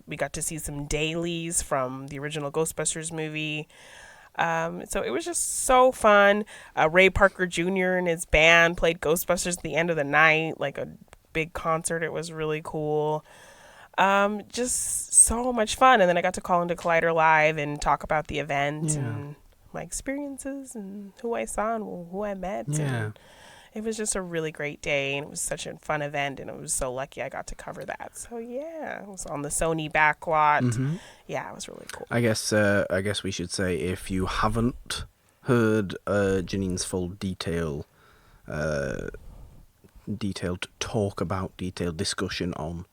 We got to see some dailies from the original Ghostbusters movie. So it was just so fun. Ray Parker Jr. and his band played Ghostbusters at the end of the night, like a big concert. It was really cool. Just so much fun. And then I got to call into Collider Live and talk about the event and my experiences and who I saw and who I met. Yeah. And it was just a really great day, and it was such a fun event, and I was so lucky I got to cover that. So yeah, it was on the Sony backlot. Mm-hmm. Yeah, it was really cool. I guess we should say, if you haven't heard Jeannine's full detailed discussion on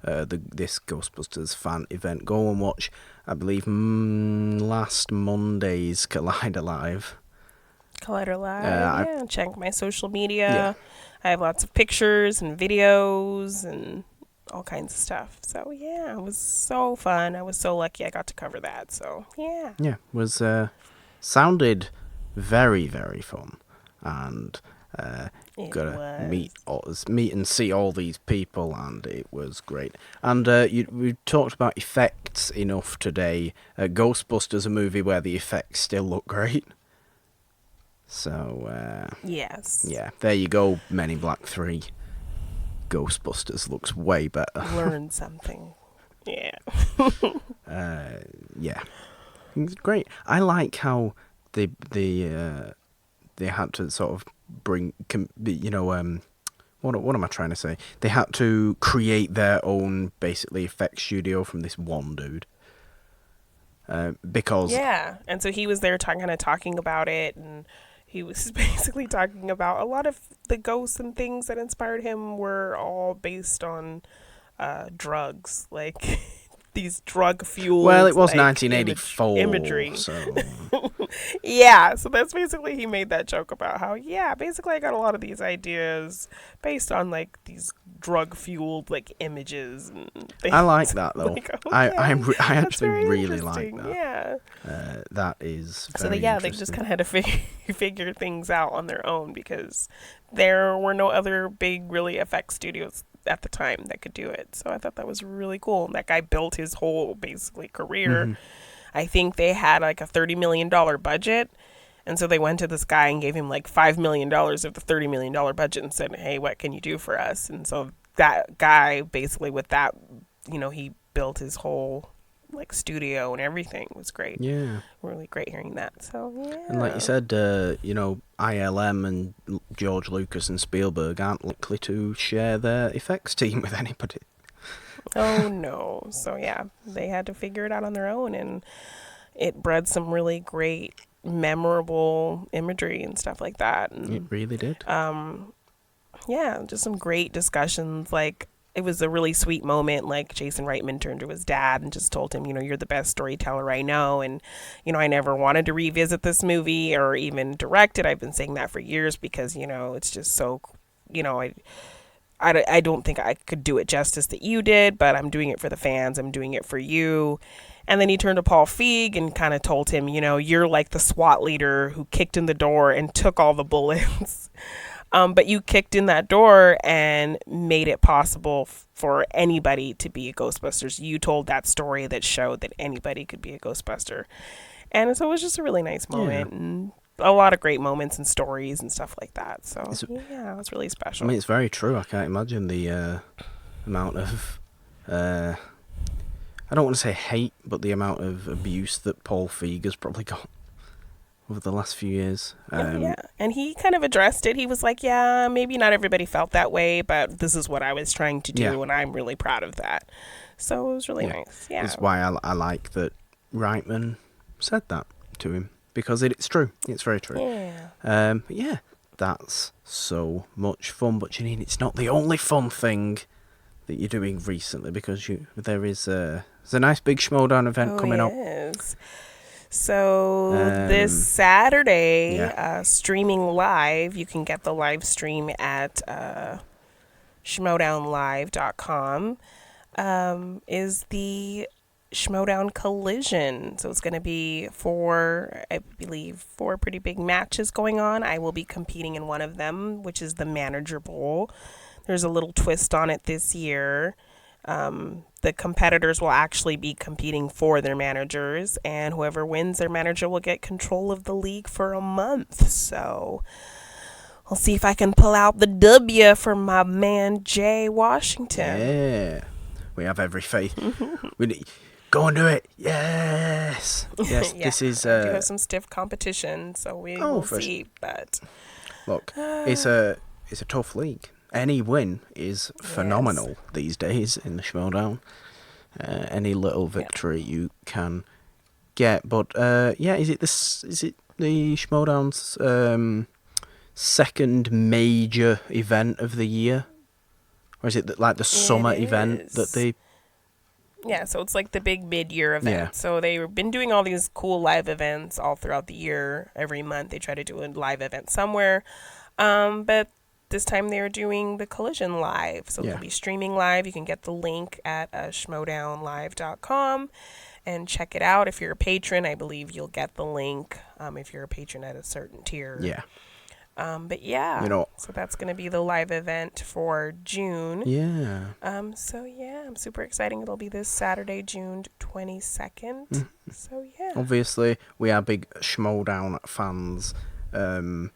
this Ghostbusters fan event, go and watch, I believe, last Monday's Collider Live. Check my social media. I have lots of pictures and videos and all kinds of stuff. So yeah, it was so fun. I was so lucky I got to cover that. So yeah, was sounded very, very fun, and got to meet and see all these people, and it was great. And we talked about effects enough today. Ghostbusters, a movie where the effects still look great. So, yes. Yeah, there you go, Men in Black 3. Ghostbusters looks way better. Learn something. Yeah. Yeah. It's great. I like how they had to sort of bring, what am I trying to say? They had to create their own, basically, effects studio from this one dude. Because... Yeah, and so he was there talking about it, and he was basically talking about a lot of the ghosts and things that inspired him were all based on drugs, like these drug fueled. Well, it was 1984 imagery. So yeah, so that's basically, he made that joke about how basically I got a lot of these ideas based on like these drug fueled like images and things. I like that though. Like, okay, I actually really like that. Yeah. That is very they just kind of had to figure things out on their own, because there were no other big really effects studios at the time that could do it. So I thought that was really cool. And that guy built his whole basically career. Mm-hmm. I think they had like a $30 million budget. And so they went to this guy and gave him like $5 million of the $30 million budget and said, hey, what can you do for us? And so that guy basically with that, he built his whole like studio and everything. It was great. Yeah. Really great hearing that. So, yeah. And like you said, ILM and George Lucas and Spielberg aren't likely to share their effects team with anybody. Oh, no. So, yeah, they had to figure it out on their own, and it bred some really great, memorable imagery and stuff like that. And, it really did. Yeah, just some great discussions. Like, it was a really sweet moment. Like, Jason Reitman turned to his dad and just told him, you're the best storyteller I know. And, I never wanted to revisit this movie or even direct it. I've been saying that for years because, it's just so, I don't think I could do it justice that you did, but I'm doing it for the fans. I'm doing it for you. And then he turned to Paul Feig and kind of told him, you're like the SWAT leader who kicked in the door and took all the bullets. But you kicked in that door and made it possible for anybody to be a Ghostbusters. You told that story that showed that anybody could be a Ghostbuster. And so it was just a really nice moment. Yeah. And a lot of great moments and stories and stuff like that. So, it was really special. I mean, it's very true. I can't imagine the amount of... I don't want to say hate, but the amount of abuse that Paul Feig has probably got over the last few years. Yeah, and he kind of addressed it. He was like, maybe not everybody felt that way, but this is what I was trying to do, and I'm really proud of that. So it was really nice. Yeah. That's why I like that Reitman said that to him, because it's true. It's very true. Yeah. Yeah, that's so much fun. But Jeannine, it's not the only fun thing that you're doing recently, because there's a nice big Schmoedown event coming up. Yes. So this Saturday, streaming live, you can get the live stream at Schmoedownlive.com, is the Schmoedown Collision. So it's going to be four pretty big matches going on. I will be competing in one of them, which is the Manager Bowl. There's a little twist on it this year. The competitors will actually be competing for their managers, and whoever wins their manager will get control of the league for a month. So I'll see if I can pull out the W for my man Jay Washington. Yeah, we have every faith. Go and do it. Yes. Yes. Yeah, this is. I do have some stiff competition, so will see. But look, it's a tough league. Any win is phenomenal these days in the Schmoedown. Any little victory you can get, but is it the Schmoedown's second major event of the year, or is it like the summer event that they? Yeah, so it's like the big mid-year event. Yeah. So they've been doing all these cool live events all throughout the year. Every month they try to do a live event somewhere, but this time they're doing the Collision live. So they'll be streaming live. You can get the link at Schmoedownlive.com and check it out. If you're a patron, I believe you'll get the link if you're a patron at a certain tier. Yeah. But yeah, so that's going to be the live event for June. Yeah. I'm super exciting. It'll be this Saturday, June 22nd. So yeah. Obviously, we are big Schmoedown fans on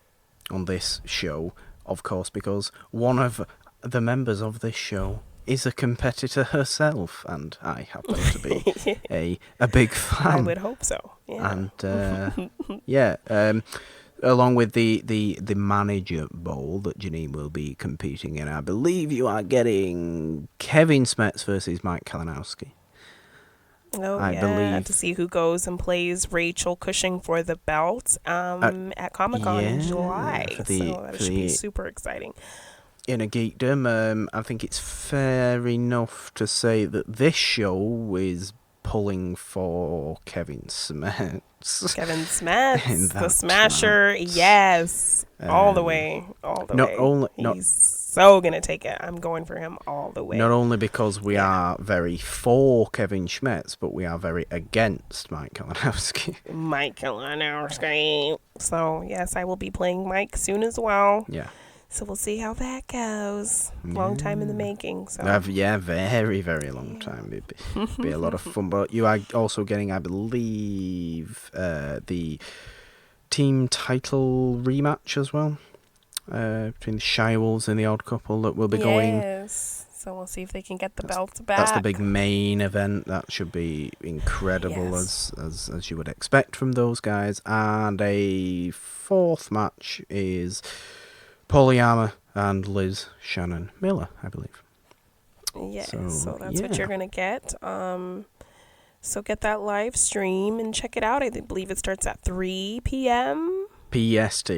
this show, of course, because one of the members of this show is a competitor herself, and I happen to be a big fan. I would hope so. Yeah. And along with the Manager Bowl that Jeannine will be competing in, I believe you are getting Kevin Smets versus Mike Kalinowski. I believe, to see who goes and plays Rachel Cushing for the belt at Comic-Con in July. So that should be super exciting. In a geekdom, I think it's fair enough to say that this show is pulling for Kevin Smets. Kevin Smets, the Smasher, yes, all the way, He's so gonna take it. I'm going for him all the way. Not only because we are very for Kevin Smets, but we are very against Mike Kalinowski. So yes, I will be playing Mike soon as well. Yeah. So we'll see how that goes. Long time in the making. So very, very long time. It'd be a lot of fun. But you are also getting, I believe, the team title rematch as well, between the Shy Wolves and the Odd Couple that will be going. Yes. So we'll see if they can get the belts back. That's the big main event. That should be incredible, as you would expect from those guys. And a fourth match is Polly Armour and Liz Shannon Miller, I believe. Yes, so that's what you're going to get. So get that live stream and check it out. I believe it starts at 3 p.m. PST.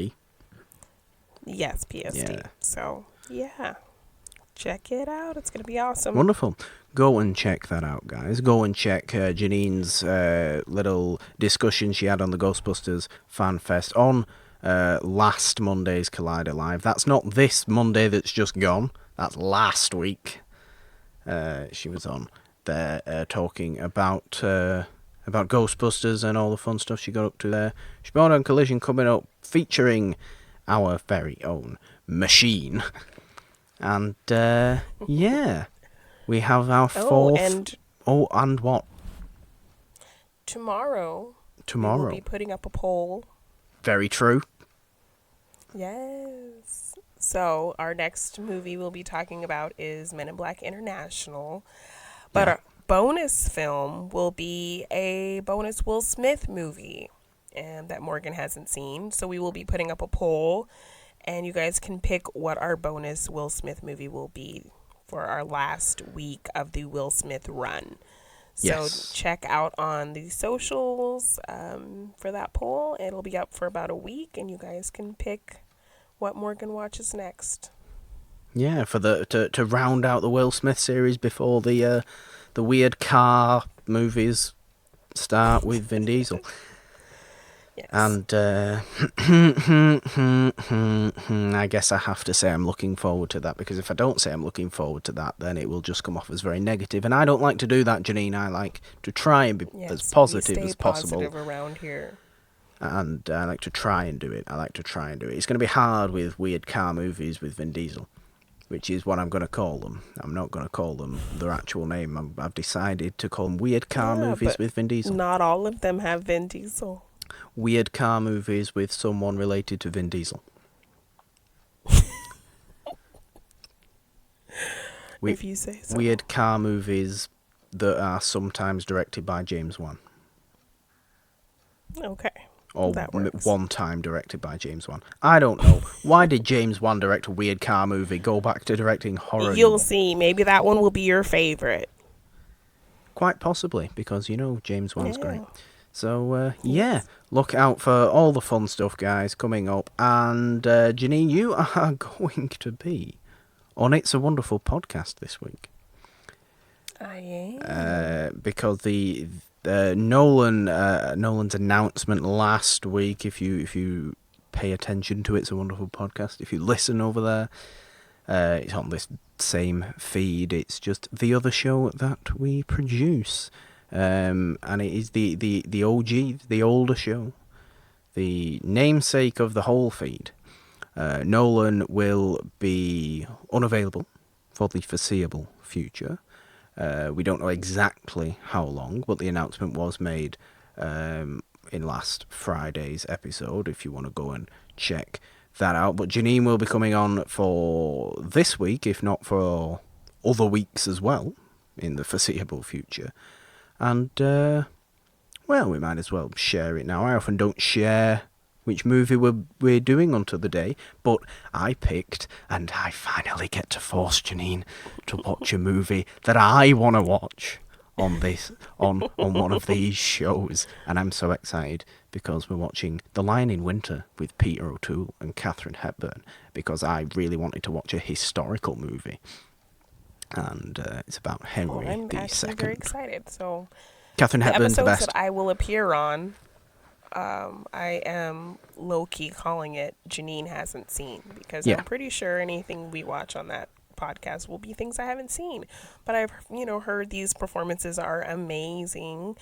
Yes, PST. Yeah. So, check it out. It's going to be awesome. Wonderful. Go and check that out, guys. Go and check Jeannine's little discussion she had on the Ghostbusters Fan Fest on last Monday's Collider Live. That's not this Monday that's just gone. That's last week. She was on there talking about Ghostbusters and all the fun stuff she got up to there. Schmoedown Collision coming up, featuring our very own Machine. And we have our fourth. And what? Tomorrow. We will be putting up a poll. Very true. Yes. So our next movie we'll be talking about is Men in Black International. But our bonus film will be a bonus Will Smith movie that Morgan hasn't seen. So we will be putting up a poll, and you guys can pick what our bonus Will Smith movie will be for our last week of the Will Smith run. So Yes. check out on the socials for that poll. It'll be up for about a week, and you guys can pick what Morgan watches next. Yeah, for to round out the Will Smith series before the weird car movies start with Vin Diesel. Yes. And I guess I have to say I'm looking forward to that, because if I don't say I'm looking forward to that, then it will just come off as very negative. And I don't like to do that, Jeannine. I like to try and be as positive as possible. Positive around here. And I like to try and do it. It's going to be hard with weird car movies with Vin Diesel, which is what I'm going to call them. I'm not going to call them their actual name. I've decided to call them weird car movies with Vin Diesel. Not all of them have Vin Diesel. Weird car movies with someone related to Vin Diesel. If you say so. Weird car movies that are sometimes directed by James Wan. Okay. Or that works. one time directed by James Wan. I don't know. Why did James Wan direct a weird car movie? Go back to directing horror. You'll see. Maybe that one will be your favorite. Quite possibly, because James Wan's great. So, look out for all the fun stuff, guys, coming up. And, Jeannine, you are going to be on It's a Wonderful Podcast this week. I am. Because the Nolan's announcement last week, if you pay attention to It's a Wonderful Podcast, if you listen over there, it's on this same feed. It's just the other show that we produce. And it is the OG, the older show, the namesake of the whole feed. Nolan will be unavailable for the foreseeable future. We don't know exactly how long, but the announcement was made in last Friday's episode, if you want to go and check that out. But Jeannine will be coming on for this week, if not for other weeks as well, in the foreseeable future. And, we might as well share it now. I often don't share which movie we're doing until the day, but I picked, and I finally get to force Jeannine to watch a movie that I want to watch on one of these shows. And I'm so excited, because we're watching The Lion in Winter with Peter O'Toole and Katharine Hepburn, because I really wanted to watch a historical movie. And it's about Henry I'm II. actually very excited. So, Katharine Hepburn's the episodes best. that I will appear on, I am low-key calling it Jeannine hasn't seen, because I'm pretty sure anything we watch on that podcast will be things I haven't seen. But I've heard these performances are amazing,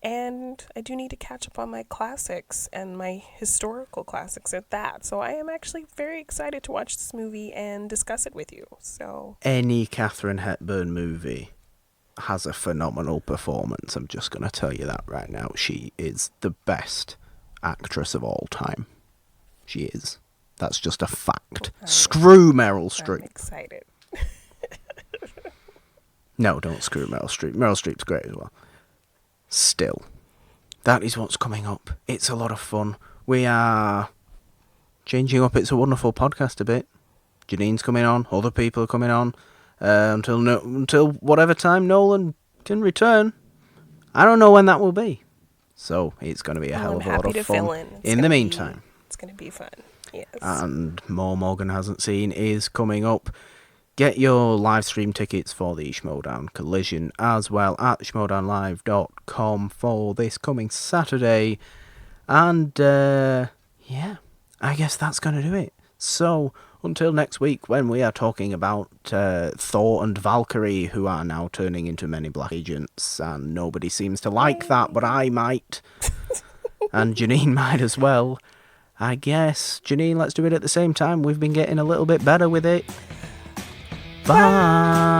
and I do need to catch up on my classics and my historical classics at that. So I am actually very excited to watch this movie and discuss it with you. So Any Katharine Hepburn movie has a phenomenal performance. I'm just going to tell you that right now. She is the best actress of all time. She is. That's just a fact. Screw Meryl Streep. I'm excited. No, don't screw Meryl Streep. Meryl Streep's great as well. Still, that is what's coming up. It's a lot of fun. We are changing up It's a Wonderful Podcast a bit. Jeannine's coming on. Other people are coming on. Until whatever time Nolan can return. I don't know when that will be. So it's going to be a hell of a lot of fun. In the meantime, it's going to be fun. Yes. And More Morgan Hasn't Seen is coming up. Get your live stream tickets for the Schmoedown Collision as well at schmoedownlive.com for this coming Saturday. And, I guess that's going to do it. So, until next week, when we are talking about Thor and Valkyrie, who are now turning into Men in Black agents, and nobody seems to like that, but I might. And Jeannine might as well. I guess, Jeannine, let's do it at the same time. We've been getting a little bit better with it. Bye.